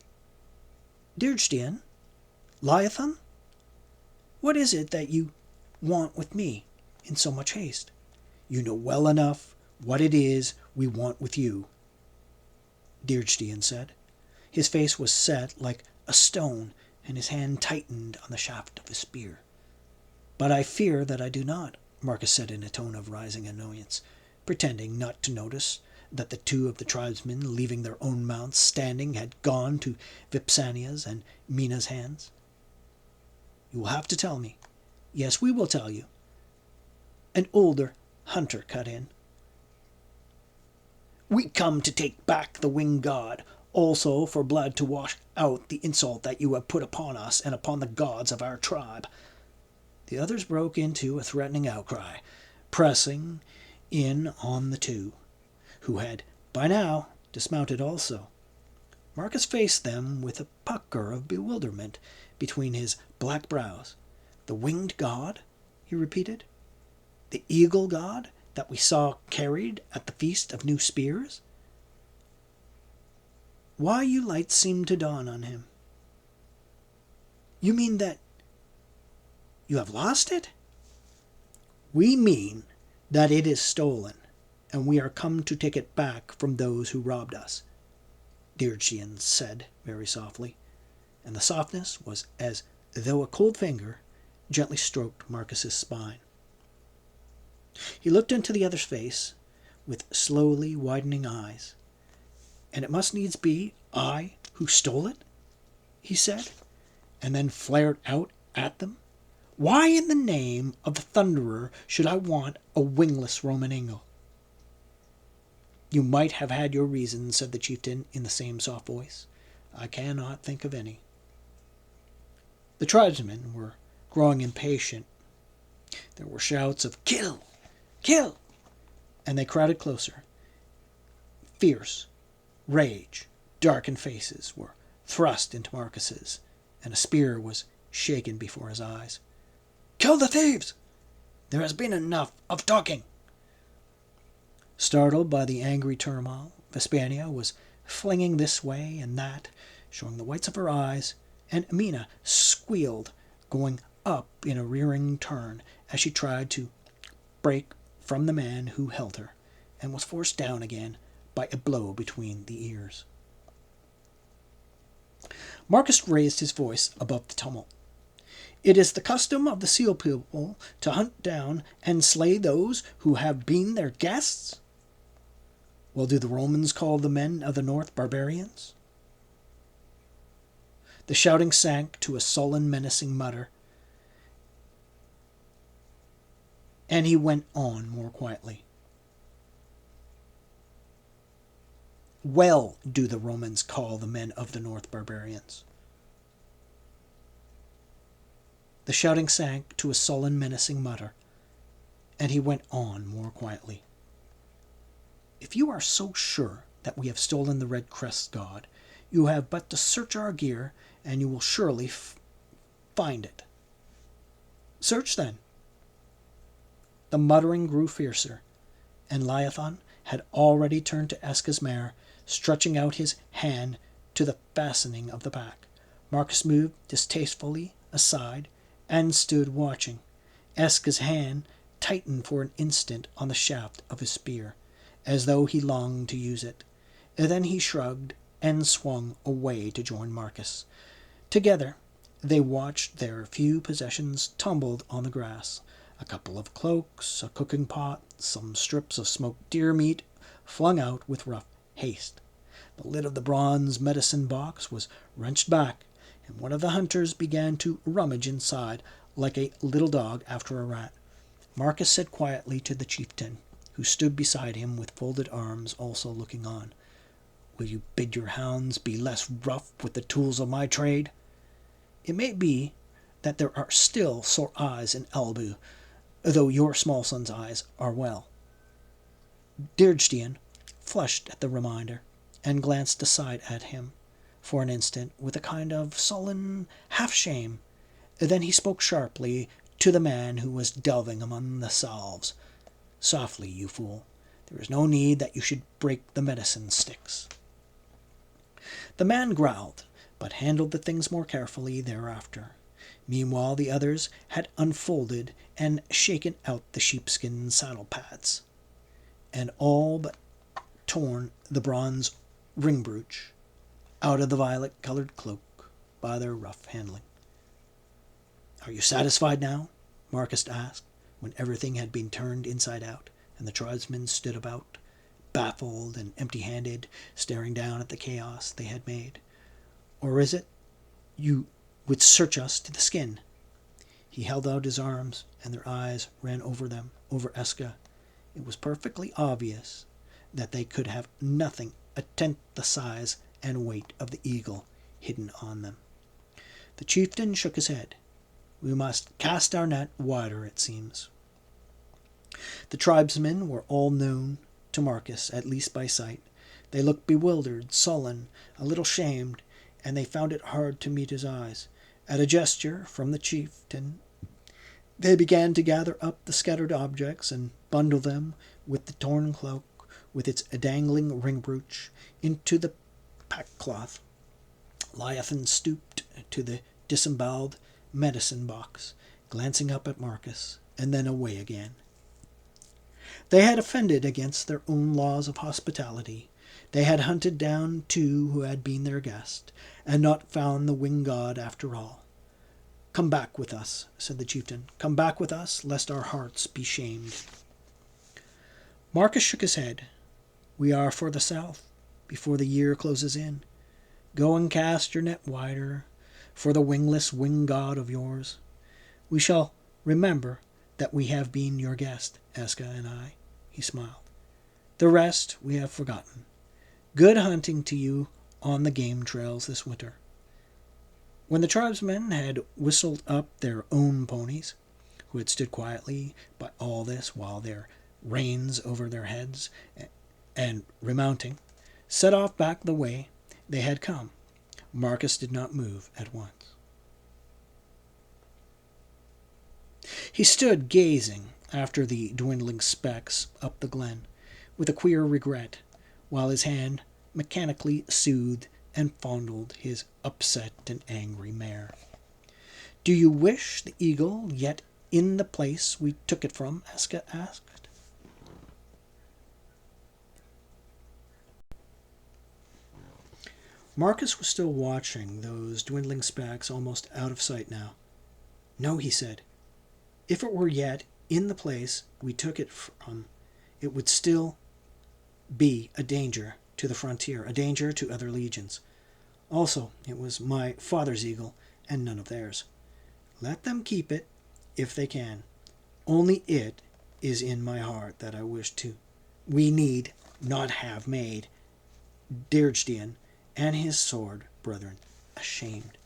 [SPEAKER 1] "Dyrgstein? Liathon? What is it that you want with me in so much haste? You know well enough what it is we want with you," Dyrgstein said. His face was set like a stone,
[SPEAKER 2] and his hand tightened on the shaft of his spear. "But I fear that I do not," Marcus said in a tone of rising annoyance, pretending not to notice that the two of the tribesmen, leaving their own mounts standing, had gone to Vipsania's and Mina's hands. "You will have to tell me." "Yes, we will tell you." An older hunter cut in. "We come to take back the winged god, also for blood to wash out the insult that you have put upon us and upon the gods of our tribe." The others broke into a threatening outcry, pressing in on the two, who had by now dismounted also. Marcus faced them with a pucker of bewilderment between his black brows. "The winged god?" he repeated. "The eagle god that we saw carried at the Feast of New Spears?" Why new light seemed to dawn on him. "You mean that you have lost it?" "We mean that it is stolen, and we are come to take it back from those who robbed us," Dirgian said very softly, and the softness was as though a cold finger gently stroked Marcus's spine. He looked into the other's face with slowly widening eyes. "And it must needs be I who stole it?" he said, and then flared out at them. "Why in the name of the Thunderer should I want a wingless Roman eagle?" "You might have had your reasons," said the chieftain in the same soft voice. "I cannot think of any." The tribesmen were growing impatient. There were shouts of "Kill! Kill!" and they crowded closer. Fierce rage, darkened faces were thrust into Marcus's, and a spear was shaken before his eyes. "Kill the thieves! There has been enough of talking." Startled by the angry turmoil, Vespania was flinging this way and that, showing the whites of her eyes, and Amina squealed, going up in a rearing turn as she tried to break from the man who held her, and was forced down again by a blow between the ears. Marcus raised his voice above the tumult. "It is the custom of the Seal people to hunt down and slay those who have been their guests?" "Well, do the Romans call the men of the north barbarians?" The shouting sank to a sullen, menacing mutter, and he went on more quietly. "Well, do the Romans call the men of the north barbarians?" The shouting sank to a sullen, menacing mutter, and he went on more quietly. "If you are so sure that we have stolen the Red Crest god, you have but to search our gear, and you will surely find it." "Search, then." The muttering grew fiercer, and Liathon had already turned to Eska's mare, stretching out his hand to the fastening of the pack. Marcus moved distastefully aside and stood watching. Eska's hand tightened for an instant on the shaft of his spear, as though he longed to use it. And then he shrugged and swung away to join Marcus. Together they watched their few possessions tumbled on the grass. A couple of cloaks, a cooking pot, some strips of smoked deer meat flung out with rough haste. The lid of the bronze medicine box was wrenched back, and one of the hunters began to rummage inside like a little dog after a rat. Marcus said quietly to the chieftain, who stood beside him with folded arms, also looking on, "Will you bid your hounds be less rough with the tools of my trade? It may be that there are still sore eyes in Albu, though your small son's eyes are well." Dirgstian flushed at the reminder, and glanced aside at him for an instant with a kind of sullen half-shame. Then he spoke sharply to the man who was delving among the salves. "Softly, you fool. There is no need that you should break the medicine sticks." The man growled, but handled the things more carefully thereafter. Meanwhile the others had unfolded and shaken out the sheepskin saddle pads, and all but torn the bronze ring brooch out of the violet-colored cloak by their rough handling. "Are you satisfied now?" Marcus asked, when everything had been turned inside out, and the tribesmen stood about, baffled and empty-handed, staring down at the chaos they had made. "Or is it you would search us to the skin?" He held out his arms, and their eyes ran over them, over Eska. It was perfectly obvious that they could have nothing a tenth the size and weight of the eagle hidden on them. The chieftain shook his head. "We must cast our net wider, it seems." The tribesmen were all known to Marcus, at least by sight. They looked bewildered, sullen, a little shamed, and they found it hard to meet his eyes. At a gesture from the chieftain, they began to gather up the scattered objects and bundle them, with the torn cloak, with its dangling ring brooch, into the pack-cloth. Leviathan stooped to the disemboweled medicine box, glancing up at Marcus, and then away again. They had offended against their own laws of hospitality. They had hunted down two who had been their guest, and not found the winged god after all. "Come back with us," said the chieftain. "Come back with us, lest our hearts be shamed." Marcus shook his head. "We are for the south, before the year closes in. Go and cast your net wider, for the wingless winged god of yours. We shall remember that we have been your guest, Eska and I." He smiled. "The rest we have forgotten. Good hunting to you on the game trails this winter." When the tribesmen had whistled up their own ponies, who had stood quietly by all this while their reins over their heads, and remounting, set off back the way they had come, Marcus did not move at once. He stood gazing after the dwindling specks up the glen, with a queer regret, while his hand mechanically soothed and fondled his upset and angry mare. "Do you wish the eagle yet in the place we took it from?" Eska asked. Marcus was still watching those dwindling specks, almost out of sight now. "No," he said. "If it were yet in the place we took it from, it would still be a danger to the frontier, a danger to other legions. Also, it was my father's eagle, and none of theirs. Let them keep it, if they can. Only it is in my heart that I wish to. We need not have made Dirjdian and his sword brethren ashamed."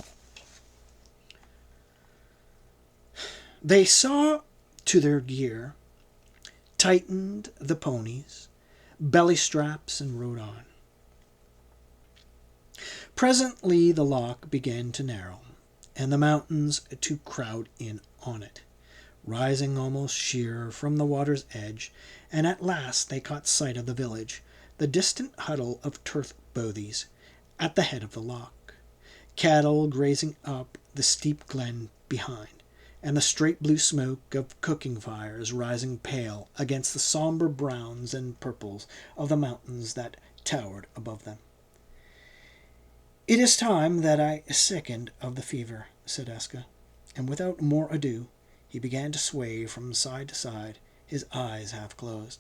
[SPEAKER 2] They saw to their gear, tightened the ponies, belly straps, and rode on. Presently the loch began to narrow, and the mountains to crowd in on it, rising almost sheer from the water's edge, and at last they caught sight of the village, the distant huddle of turf bothies at the head of the loch, cattle grazing up the steep glen behind, and the straight blue smoke of cooking fires rising pale against the sombre browns and purples of the mountains that towered above them. "It is time that I sickened of the fever," said Eska, and without more ado he began to sway from side to side, his eyes half closed.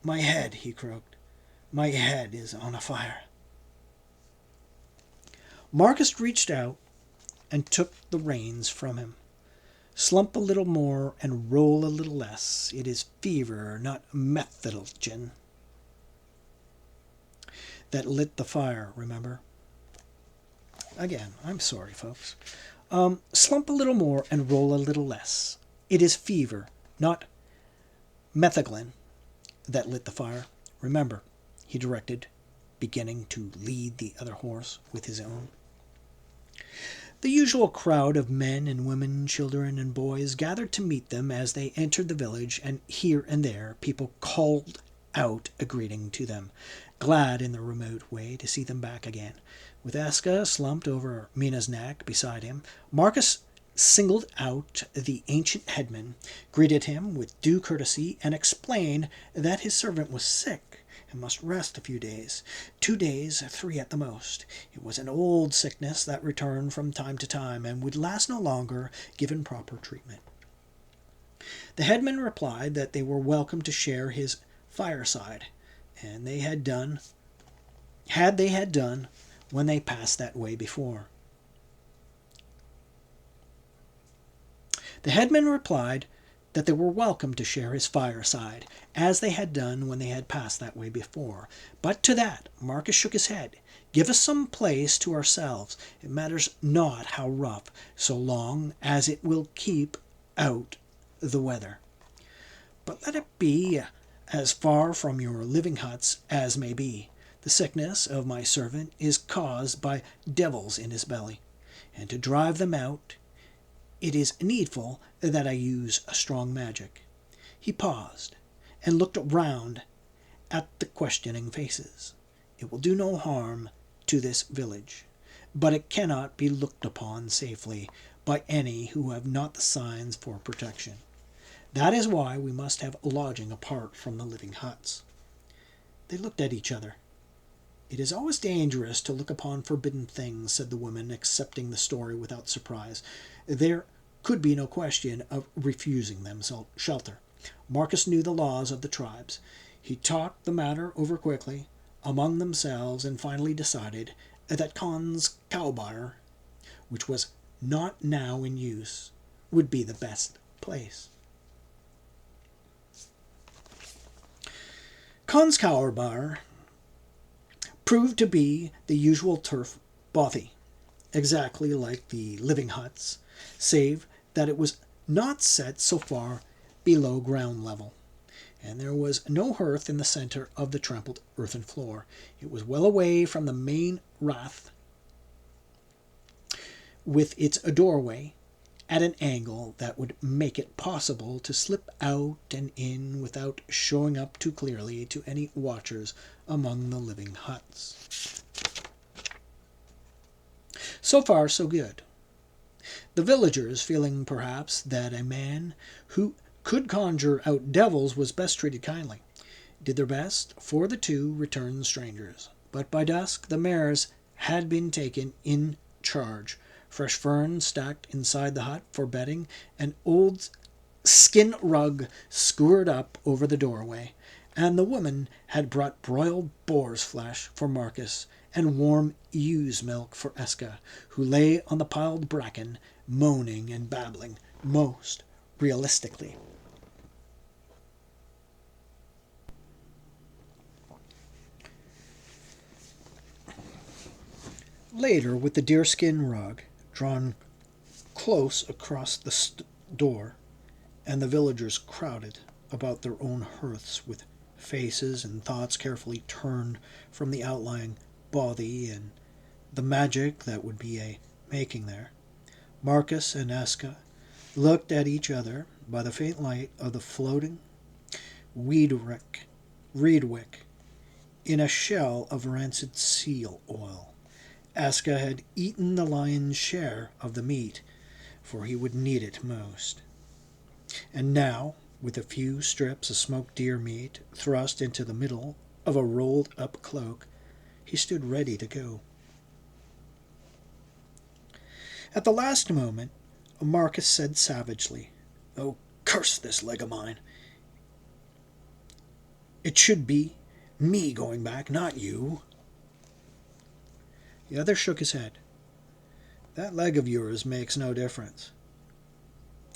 [SPEAKER 2] "My head," he croaked, "my head is on a fire." Marcus reached out and took the reins from him. "Slump a little more and roll a little less. It is fever, not methylagen, that lit the fire, remember." Again, I'm sorry, folks. Slump a little more and roll a little less. It is fever, not methylagen, that lit the fire. Remember, he directed, beginning to lead the other horse with his own. The usual crowd of men and women, children and boys gathered to meet them as they entered the village, and here and there people called out a greeting to them, glad in their remote way to see them back again. With Eska slumped over Mina's neck beside him, Marcus singled out the ancient headman, greeted him with due courtesy, and explained that his servant was sick, and must rest a few days, 2 days, 3 at the most. It was an old sickness that returned from time to time and would last no longer given proper treatment. The headman replied that they were welcome to share his fireside, and they had done when they passed that way before. The headman replied that they were welcome to share his fireside, as they had done when they had passed that way before. But to that Marcus shook his head. Give us some place to ourselves. It matters not how rough, so long as it will keep out the weather. But let it be as far from your living huts as may be. The sickness of my servant is caused by devils in his belly, and to drive them out it is needful that I use a strong magic. He paused and looked round at the questioning faces. It will do no harm to this village, but it cannot be looked upon safely by any who have not the signs for protection. That is why we must have lodging apart from the living huts. They looked at each other. It is always dangerous to look upon forbidden things, said the woman, accepting the story without surprise. There could be no question of refusing them shelter. Marcus knew the laws of the tribes. He talked the matter over quickly among themselves and finally decided that Khan's cowbyre, which was not now in use, would be the best place. Khan's cowbyre proved to be the usual turf bothy, exactly like the living huts, save that it was not set so far below ground level, and there was no hearth in the centre of the trampled earthen floor. It was well away from the main rath, with its doorway at an angle that would make it possible to slip out and in without showing up too clearly to any watchers among the living huts. So far, so good. The villagers, feeling perhaps that a man who could conjure out devils was best treated kindly, did their best for the two returned strangers. But by dusk the mares had been taken in charge, fresh fern stacked inside the hut for bedding, an old skin rug skewered up over the doorway, and the woman had brought broiled boar's flesh for Marcus and warm ewe's milk for Eska, who lay on the piled bracken, moaning and babbling most realistically. Later, with the deerskin rug drawn close across the door, and the villagers crowded about their own hearths with faces and thoughts carefully turned from the outlying bothy and the magic that would be a making there, Marcus and Eska looked at each other by the faint light of the floating reed wick in a shell of rancid seal oil. Eska had eaten the lion's share of the meat, for he would need it most. And now, with a few strips of smoked deer meat thrust into the middle of a rolled-up cloak, he stood ready to go. At the last moment, Marcus said savagely, "Oh, curse this leg of mine. It should be me going back, not you." The other shook his head. "That leg of yours makes no difference.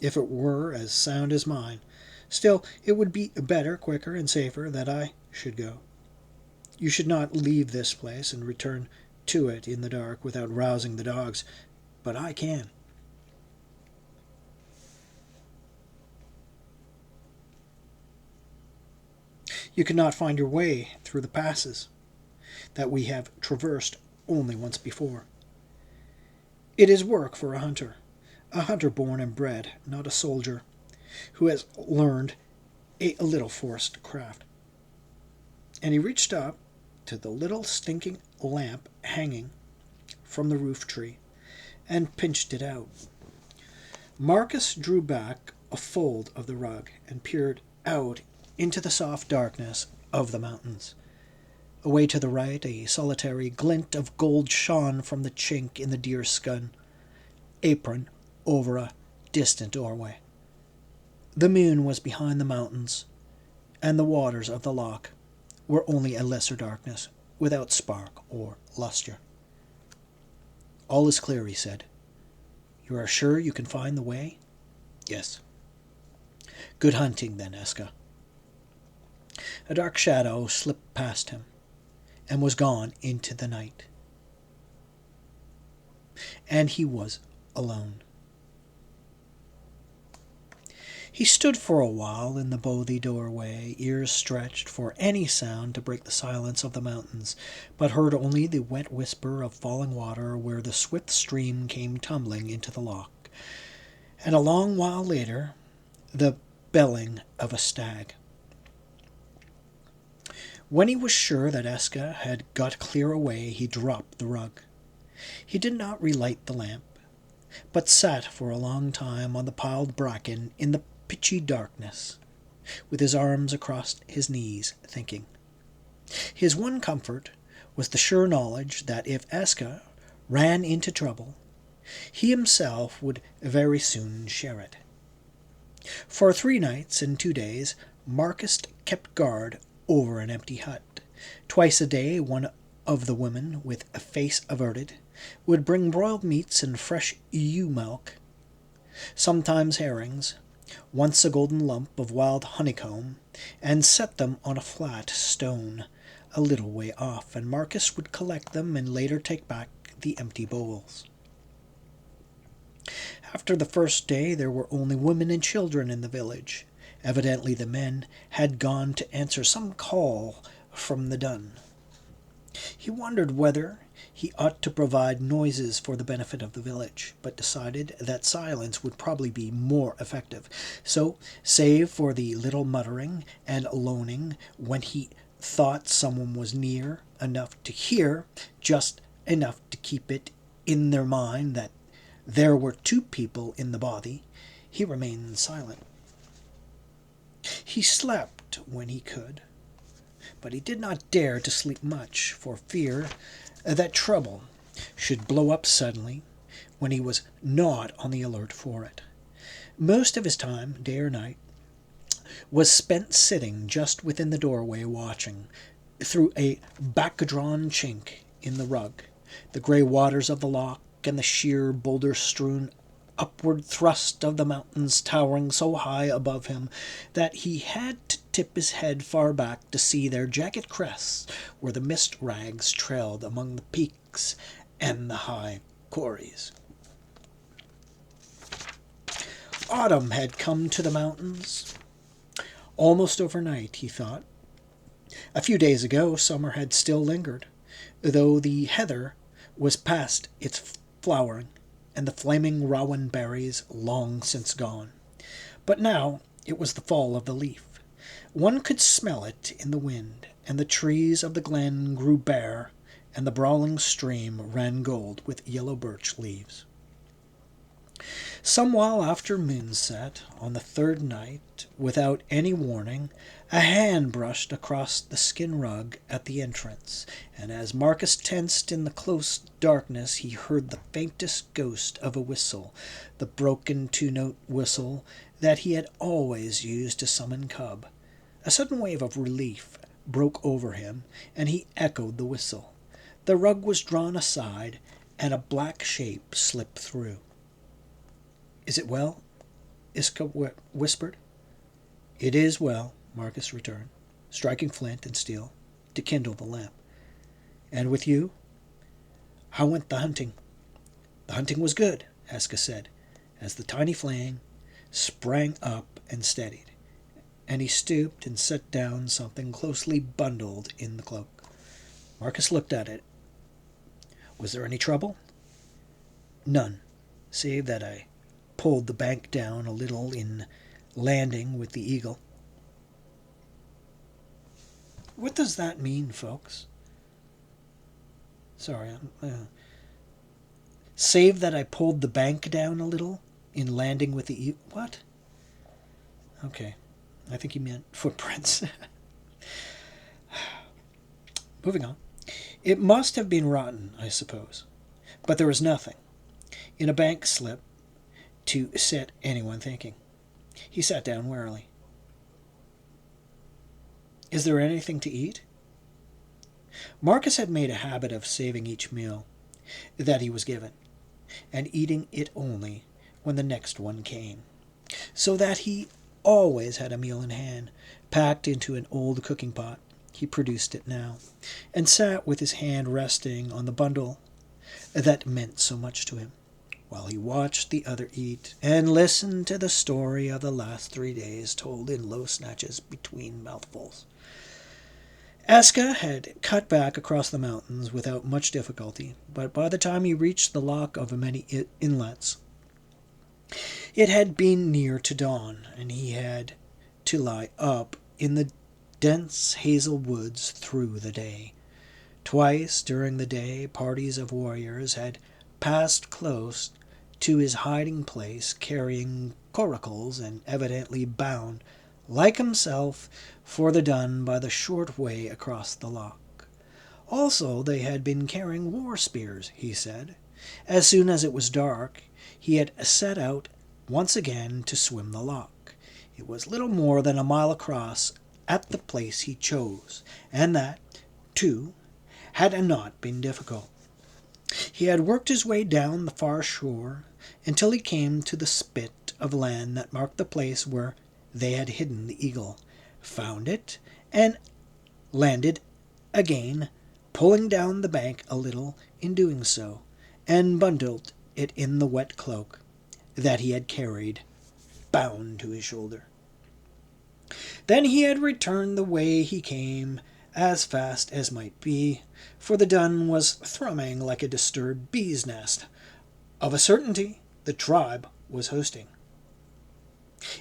[SPEAKER 2] If it were as sound as mine, still it would be better, quicker, and safer that I should go. You should not leave this place and return to it in the dark without rousing the dogs, but I can." "You cannot find your way through the passes that we have traversed only once before. It is work for a hunter born and bred, not a soldier, who has learned a little forest craft." And he reached up to the little stinking lamp hanging from the roof tree and pinched it out. Marcus drew back a fold of the rug and peered out into the soft darkness of the mountains. Away to the right, a solitary glint of gold shone from the chink in the deerskin apron over a distant doorway. The moon was behind the mountains, and the waters of the loch were only a lesser darkness, without spark or lustre. "All is clear," he said. "You are sure you can find the way?" "Yes." "Good hunting, then, Eska." A dark shadow slipped past him and was gone into the night. And he was alone. He stood for a while in the bothy doorway, ears stretched for any sound to break the silence of the mountains, but heard only the wet whisper of falling water where the swift stream came tumbling into the loch, and a long while later the belling of a stag. When he was sure that Eska had got clear away, he dropped the rug. He did not relight the lamp, but sat for a long time on the piled bracken in the pitchy darkness, with his arms across his knees, thinking. His one comfort was the sure knowledge that if Eska ran into trouble, he himself would very soon share it. For 3 nights and 2 days Marcus kept guard over an empty hut. Twice a day one of the women, with a face averted, would bring broiled meats and fresh ewe milk, sometimes herrings, once a golden lump of wild honeycomb, and set them on a flat stone a little way off, and Marcus would collect them and later take back the empty bowls. After the first day there were only women and children in the village. Evidently the men had gone to answer some call from the dun. He wondered whether he ought to provide noises for the benefit of the village, but decided that silence would probably be more effective. So, save for the little muttering and aloning when he thought someone was near enough to hear, just enough to keep it in their mind that there were 2 people in the bothy, he remained silent. He slept when he could, but he did not dare to sleep much for fear that trouble should blow up suddenly when he was not on the alert for it. Most of his time, day or night, was spent sitting just within the doorway watching, through a back-drawn chink in the rug, the grey waters of the loch and the sheer boulder-strewn upward thrust of the mountains towering so high above him that he had to tip his head far back to see their jagged crests where the mist rags trailed among the peaks and the high corries. Autumn had come to the mountains almost overnight, he thought. A few days ago summer had still lingered, though the heather was past its flowering, and the flaming rowan berries long since gone. But now it was the fall of the leaf. One could smell it in the wind, and the trees of the glen grew bare, and the brawling stream ran gold with yellow birch leaves. Some while after moonset, on the 3rd night, without any warning, a hand brushed across the skin rug at the entrance, and as Marcus tensed in the close darkness he heard the faintest ghost of a whistle, the broken 2-note whistle that he had always used to summon cub. A sudden wave of relief broke over him, and he echoed the whistle. The rug was drawn aside, and a black shape slipped through. "Is it well?" Iska whispered. "It is well," Marcus returned, striking flint and steel to kindle the lamp. "And with you? How went the hunting?" "The hunting was good," Eska said, as the tiny flame sprang up and steadied, and he stooped and set down something closely bundled in the cloak. Marcus looked at it. "Was there any trouble?" "None, save that I pulled the bank down a little in landing with the eagle." What does that mean, folks? Sorry, save that I pulled the bank down a little in landing with the eagle. What? Okay, I think he meant footprints. Moving on. It must have been rotten, I suppose, but there was nothing in a bank slip to set anyone thinking. He sat down warily. Is there anything to eat? Marcus had made a habit of saving each meal that he was given, and eating it only when the next one came, so that he always had a meal in hand, packed into an old cooking pot. He produced it now, and sat with his hand resting on the bundle that meant so much to him, while he watched the other eat, and listened to the story of the last 3 days told in low snatches between mouthfuls. Aska had cut back across the mountains without much difficulty, but by the time he reached the lock of many inlets, it had been near to dawn, and he had to lie up in the dense hazel woods through the day. Twice during the day parties of warriors had passed close to his hiding place, carrying coracles and evidently bound, like himself, for the dun by the short way across the loch. Also they had been carrying war spears, he said. As soon as it was dark, he had set out once again to swim the loch. It was little more than a mile across at the place he chose, and that, too, had not been difficult. He had worked his way down the far shore until he came to the spit of land that marked the place where they had hidden the eagle, found it, and landed again, pulling down the bank a little in doing so, and bundled it in the wet cloak that he had carried bound to his shoulder. Then he had returned the way he came, as fast as might be, for the dun was thrumming like a disturbed bee's nest. Of a certainty, the tribe was hosting.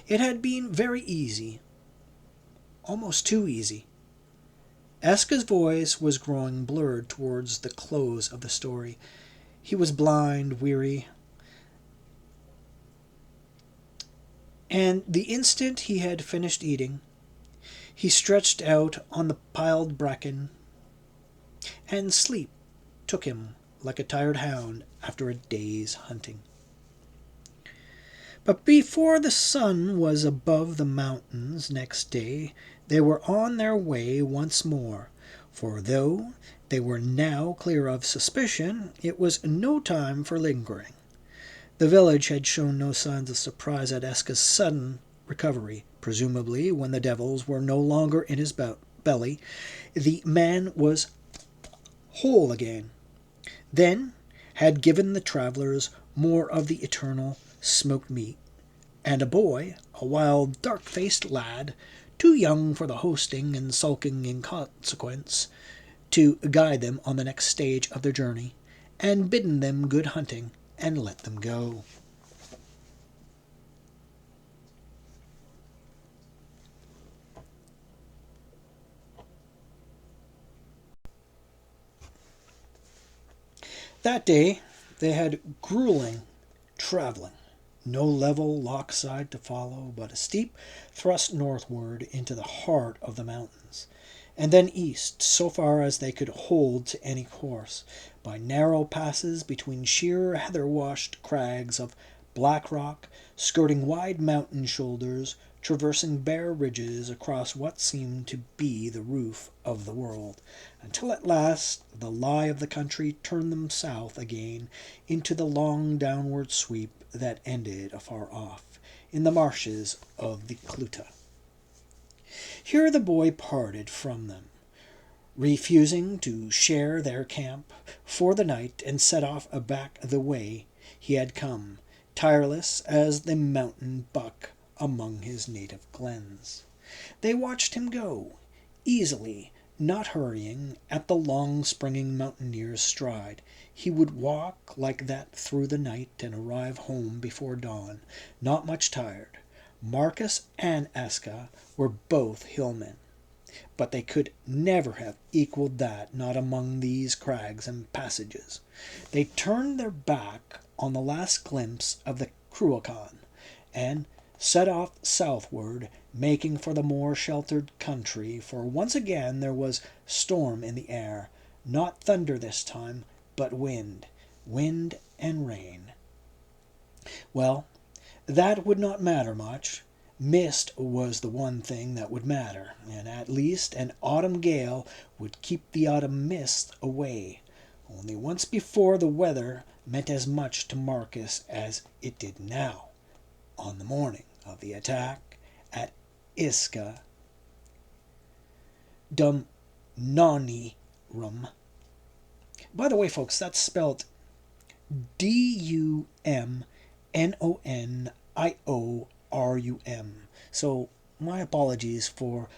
[SPEAKER 2] It had been very easy, almost too easy. Aska's voice was growing blurred towards the close of the story. He was blind, weary, and the instant he had finished eating, he stretched out on the piled bracken, and sleep took him like a tired hound after a day's hunting. But before the sun was above the mountains next day, they were on their way once more, for though they were now clear of suspicion, it was no time for lingering. The village had shown no signs of surprise at Eska's sudden recovery. Presumably, when the devils were no longer in his belly, the man was whole again. Then had given the travellers more of the eternal smoked meat, and a boy, a wild, dark-faced lad, too young for the hosting and sulking in consequence, to guide them on the next stage of their journey, and bidden them good hunting, and let them go. That day they had grueling traveling. No level loch side to follow, but a steep thrust northward into the heart of the mountains, and then east so far as they could hold to any course, by narrow passes between sheer heather-washed crags of black rock, skirting wide mountain shoulders, traversing bare ridges across what seemed to be the roof of the world, until at last the lie of the country turned them south again into the long downward sweep that ended afar off in the marshes of the Cluta. Here the boy parted from them, refusing to share their camp for the night, and set off back the way he had come, tireless as the mountain buck among his native glens. They watched him go, easily, not hurrying at the long-springing mountaineer's stride. He would walk like that through the night and arrive home before dawn, not much tired. Marcus and Aska were both hillmen, but they could never have equaled that, not among these crags and passages. They turned their back on the last glimpse of the Cruachan, and set off southward, making for the more sheltered country, for once again there was storm in the air, not thunder this time, but wind and rain. Well, that would not matter much. Mist was the one thing that would matter, and at least an autumn gale would keep the autumn mist away. Only once before the weather meant as much to Marcus as it did now, on the morning of the attack at Isca dum Nonirum. By the way, folks, that's spelled Dumnonirum. So my apologies for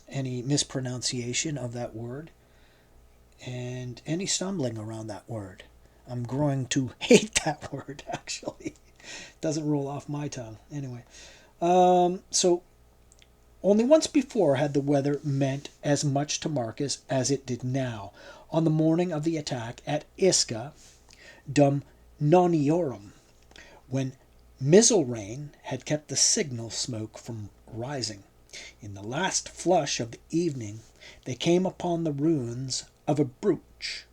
[SPEAKER 2] any mispronunciation of that word and any stumbling around that word. I'm growing to hate that word, actually. It doesn't roll off my tongue. Anyway, so only once before had the weather meant as much to Marcus as it did now, on the morning of the attack at Isca dum Noniorum, when mizzle rain had kept the signal smoke from rising. In the last flush of the evening they came upon the ruins of a brooch,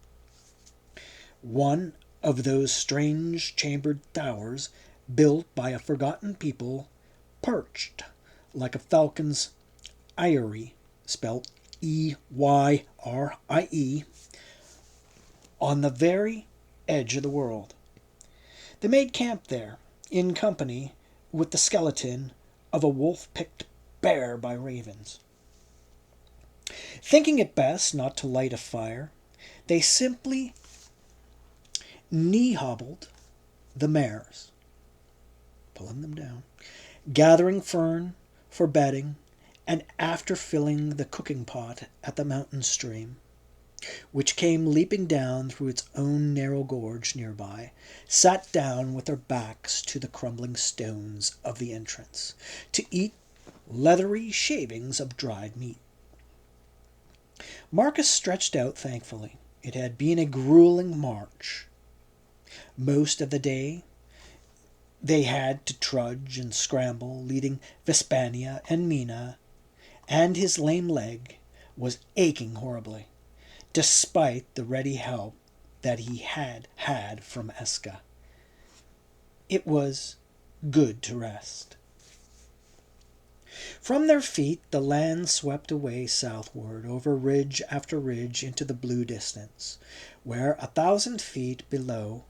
[SPEAKER 2] one of those strange chambered towers built by a forgotten people, perched like a falcon's eyrie, spelt Eyrie, on the very edge of the world. They made camp there, in company with the skeleton of a wolf picked bare by ravens. Thinking it best not to light a fire, they simply knee-hobbled the mares, pulling them down, gathering fern for bedding, and after filling the cooking pot at the mountain stream, which came leaping down through its own narrow gorge nearby, sat down with their backs to the crumbling stones of the entrance, to eat leathery shavings of dried meat. Marcus stretched out thankfully. It had been a grueling march. Most of the day they had to trudge and scramble, leading Vespania and Mina, and his lame leg was aching horribly, despite the ready help that he had had from Esca. It was good to rest. From their feet the land swept away southward, over ridge after ridge into the blue distance, where 1,000 feet below,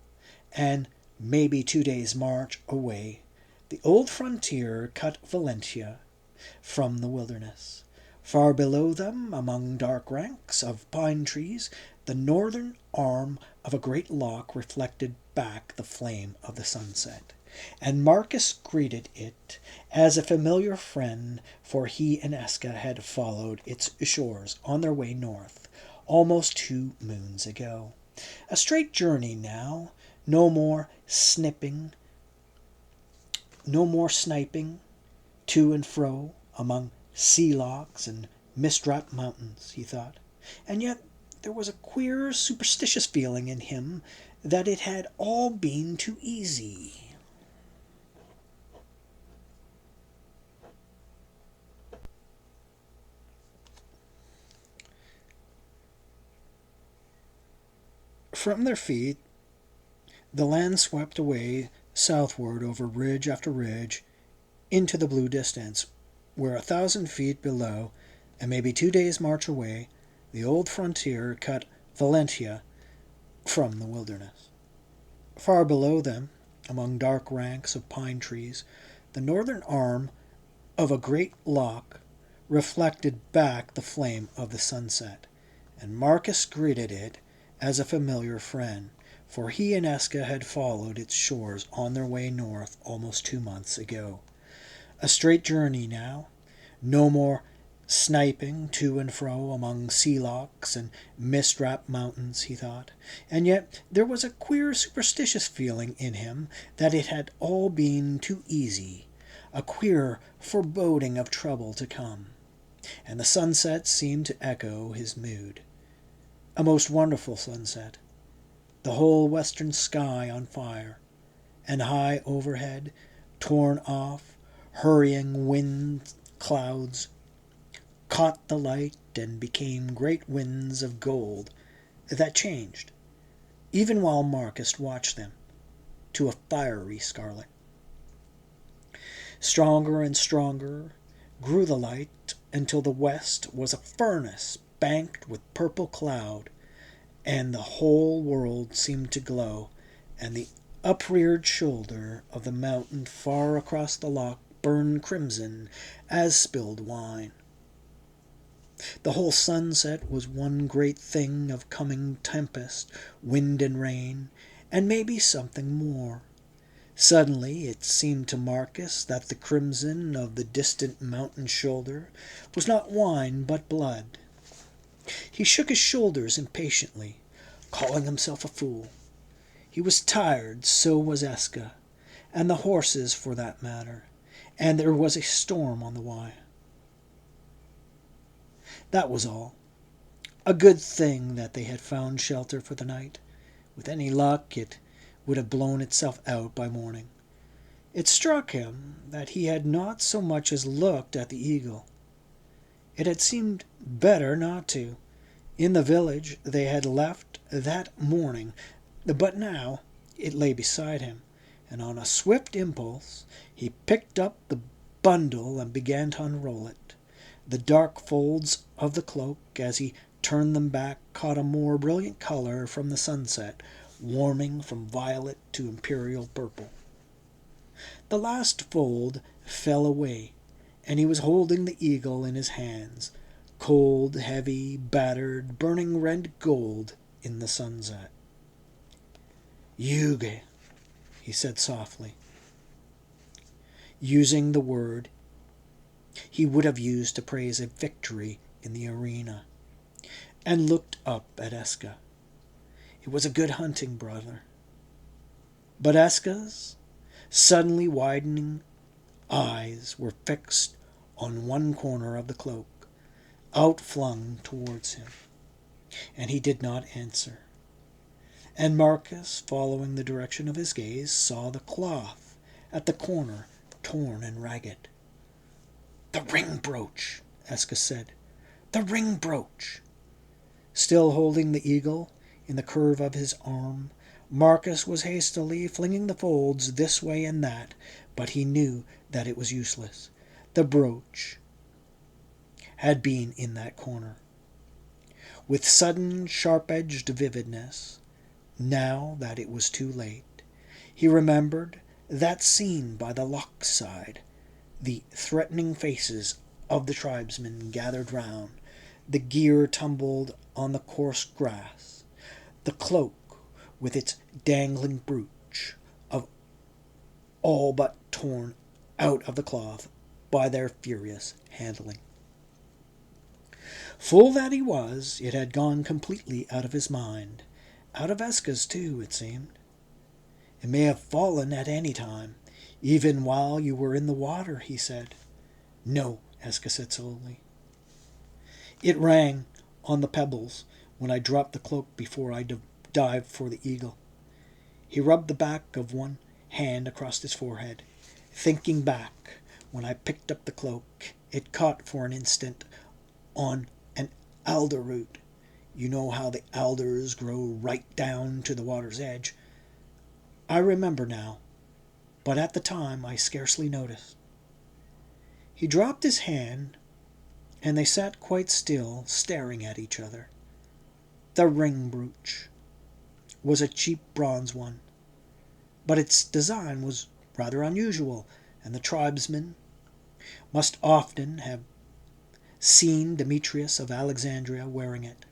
[SPEAKER 2] and maybe 2 days' march away, the old frontier cut Valentia from the wilderness. Far below them, among dark ranks of pine trees, the northern arm of a great loch reflected back the flame of the sunset, and Marcus greeted it as a familiar friend, for he and Esca had followed its shores on their way north almost 2 moons ago. A straight journey now, no more sniping, no more sniping to and fro among sea lochs and mist-wrapped mountains, he thought. And yet there was a queer, superstitious feeling in him that it had all been too easy. From their feet, the land swept away southward over ridge after ridge into the blue distance, where 1,000 feet below, and maybe 2 days' march away, the old frontier cut Valentia from the wilderness. Far below them, among dark ranks of pine trees, the northern arm of a great loch reflected back the flame of the sunset, and Marcus greeted it as a familiar friend, for he and Esca had followed its shores on their way north almost 2 months ago. A straight journey now, no more sniping to and fro among sea lochs and mist-wrapped mountains, he thought, and yet there was a queer superstitious feeling in him that it had all been too easy, a queer foreboding of trouble to come, and the sunset seemed to echo his mood. A most wonderful sunset, the whole western sky on fire, and high overhead, torn off Hurrying wind clouds caught the light and became great winds of gold that changed, even while Marcus watched them, to a fiery scarlet. Stronger and stronger grew the light until the west was a furnace banked with purple cloud, and the whole world seemed to glow, and the upreared shoulder of the mountain far across the loch burned crimson as spilled wine. The whole sunset was one great thing of coming tempest, wind and rain, and maybe something more. Suddenly it seemed to Marcus that the crimson of the distant mountain shoulder was not wine but blood. He shook his shoulders impatiently, calling himself a fool. He was tired, so was Eska, and the horses for that matter, and there was a storm on the Wye. That was all. A good thing that they had found shelter for the night. With any luck, it would have blown itself out by morning. It struck him that he had not so much as looked at the eagle. It had seemed better not to. In the village they had left that morning, but now it lay beside him, and on a swift impulse he picked up the bundle and began to unroll it. The dark folds of the cloak, as he turned them back, caught a more brilliant color from the sunset, warming from violet to imperial purple. The last fold fell away, and he was holding the eagle in his hands, cold, heavy, battered, burning red gold in the sunset. Yuge, he said softly, using the word he would have used to praise a victory in the arena, and looked up at Eska. It was a good hunting, brother. But Eska's suddenly widening eyes were fixed on one corner of the cloak, outflung towards him, and he did not answer. And Marcus, following the direction of his gaze, saw the cloth at the corner torn and ragged. "The ring brooch," Eska said. "The ring brooch." Still holding the eagle in the curve of his arm, Marcus was hastily flinging the folds this way and that, but he knew that it was useless. The brooch had been in that corner. With sudden, sharp-edged vividness, now that it was too late, he remembered that scene by the loch side, the threatening faces of the tribesmen gathered round, the gear tumbled on the coarse grass, the cloak with its dangling brooch of all but torn out of the cloth by their furious handling. Full that he was, it had gone completely out of his mind. Out of Eska's, too, it seemed. It may have fallen at any time, even while you were in the water, he said. No, Eska said slowly. It rang on the pebbles when I dropped the cloak before I dived for the eagle. He rubbed the back of one hand across his forehead. Thinking back, when I picked up the cloak, it caught for an instant on an alder root. You know how the alders grow right down to the water's edge. I remember now, but at the time I scarcely noticed. He dropped his hand, and they sat quite still, staring at each other. The ring brooch was a cheap bronze one, but its design was rather unusual, and the tribesmen must often have seen Demetrius of Alexandria wearing it.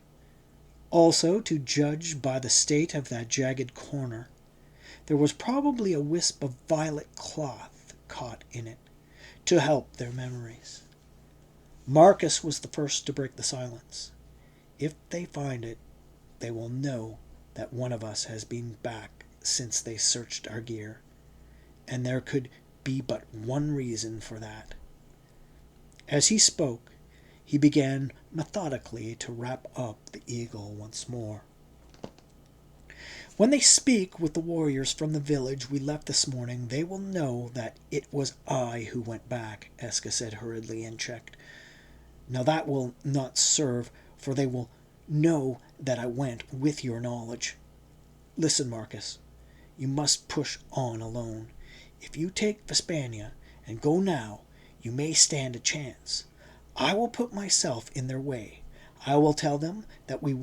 [SPEAKER 2] Also, to judge by the state of that jagged corner, there was probably a wisp of violet cloth caught in it to help their memories. Marcus was the first to break the silence. If they find it, they will know that one of us has been back since they searched our gear, and there could be but one reason for that. As he spoke, he began methodically to wrap up the eagle once more. When they speak with the warriors from the village we left this morning, they will know that it was I who went back, Eska said hurriedly and checked. Now that will not serve, for they will know that I went with your knowledge. Listen, Marcus, you must push on alone. If you take Vespania and go now, you may stand a chance. I will put myself in their way. I will tell them that we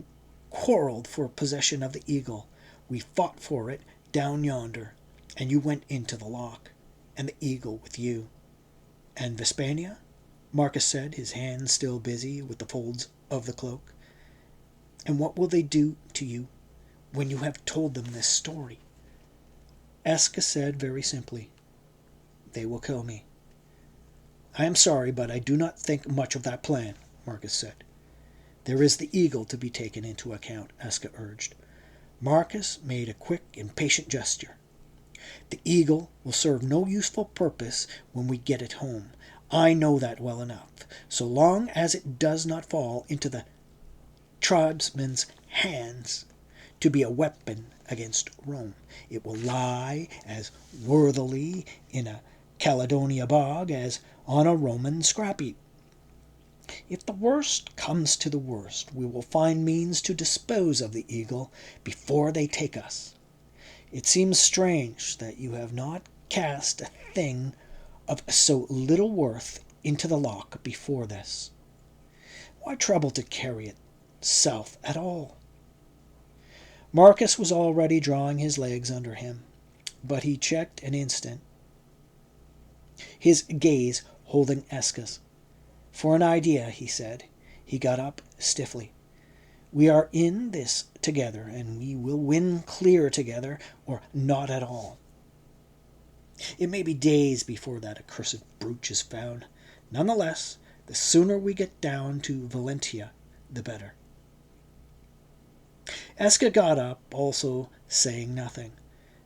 [SPEAKER 2] quarreled for possession of the eagle. We fought for it down yonder, and you went into the loch, and the eagle with you. And Vespania? Marcus said, his hands still busy with the folds of the cloak. And what will they do to you when you have told them this story? Eska said very simply, they will kill me. I am sorry, but I do not think much of that plan, Marcus said. There is the eagle to be taken into account, Eska urged. Marcus made a quick, impatient gesture. The eagle will serve no useful purpose when we get it home. I know that well enough. So long as it does not fall into the tribesmen's hands to be a weapon against Rome, it will lie as worthily in a Caledonia bog as on a Roman scrap heap. If the worst comes to the worst, we will find means to dispose of the eagle before they take us. It seems strange that you have not cast a thing of so little worth into the loch before this. Why trouble to carry it south at all? Marcus was already drawing his legs under him, but he checked an instant, his gaze holding Eska's. For an idea, he said. He got up stiffly. We are in this together, and we will win clear together, or not at all. It may be days before that accursed brooch is found. None the less, the sooner we get down to Valentia, the better. Eska got up, also saying nothing.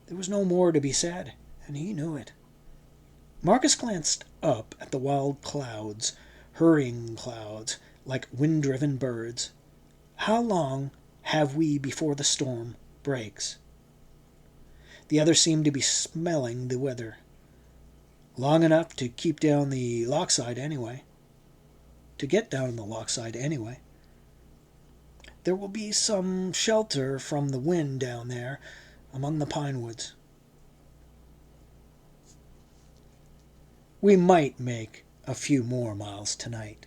[SPEAKER 2] There was no more to be said, and he knew it. Marcus glanced up at the wild clouds, hurrying clouds, like wind-driven birds. How long have we before the storm breaks? The other seemed to be smelling the weather. Long enough to keep down the lochside anyway. To get down the lochside anyway. There will be some shelter from the wind down there among the pine woods. We might make a few more miles tonight.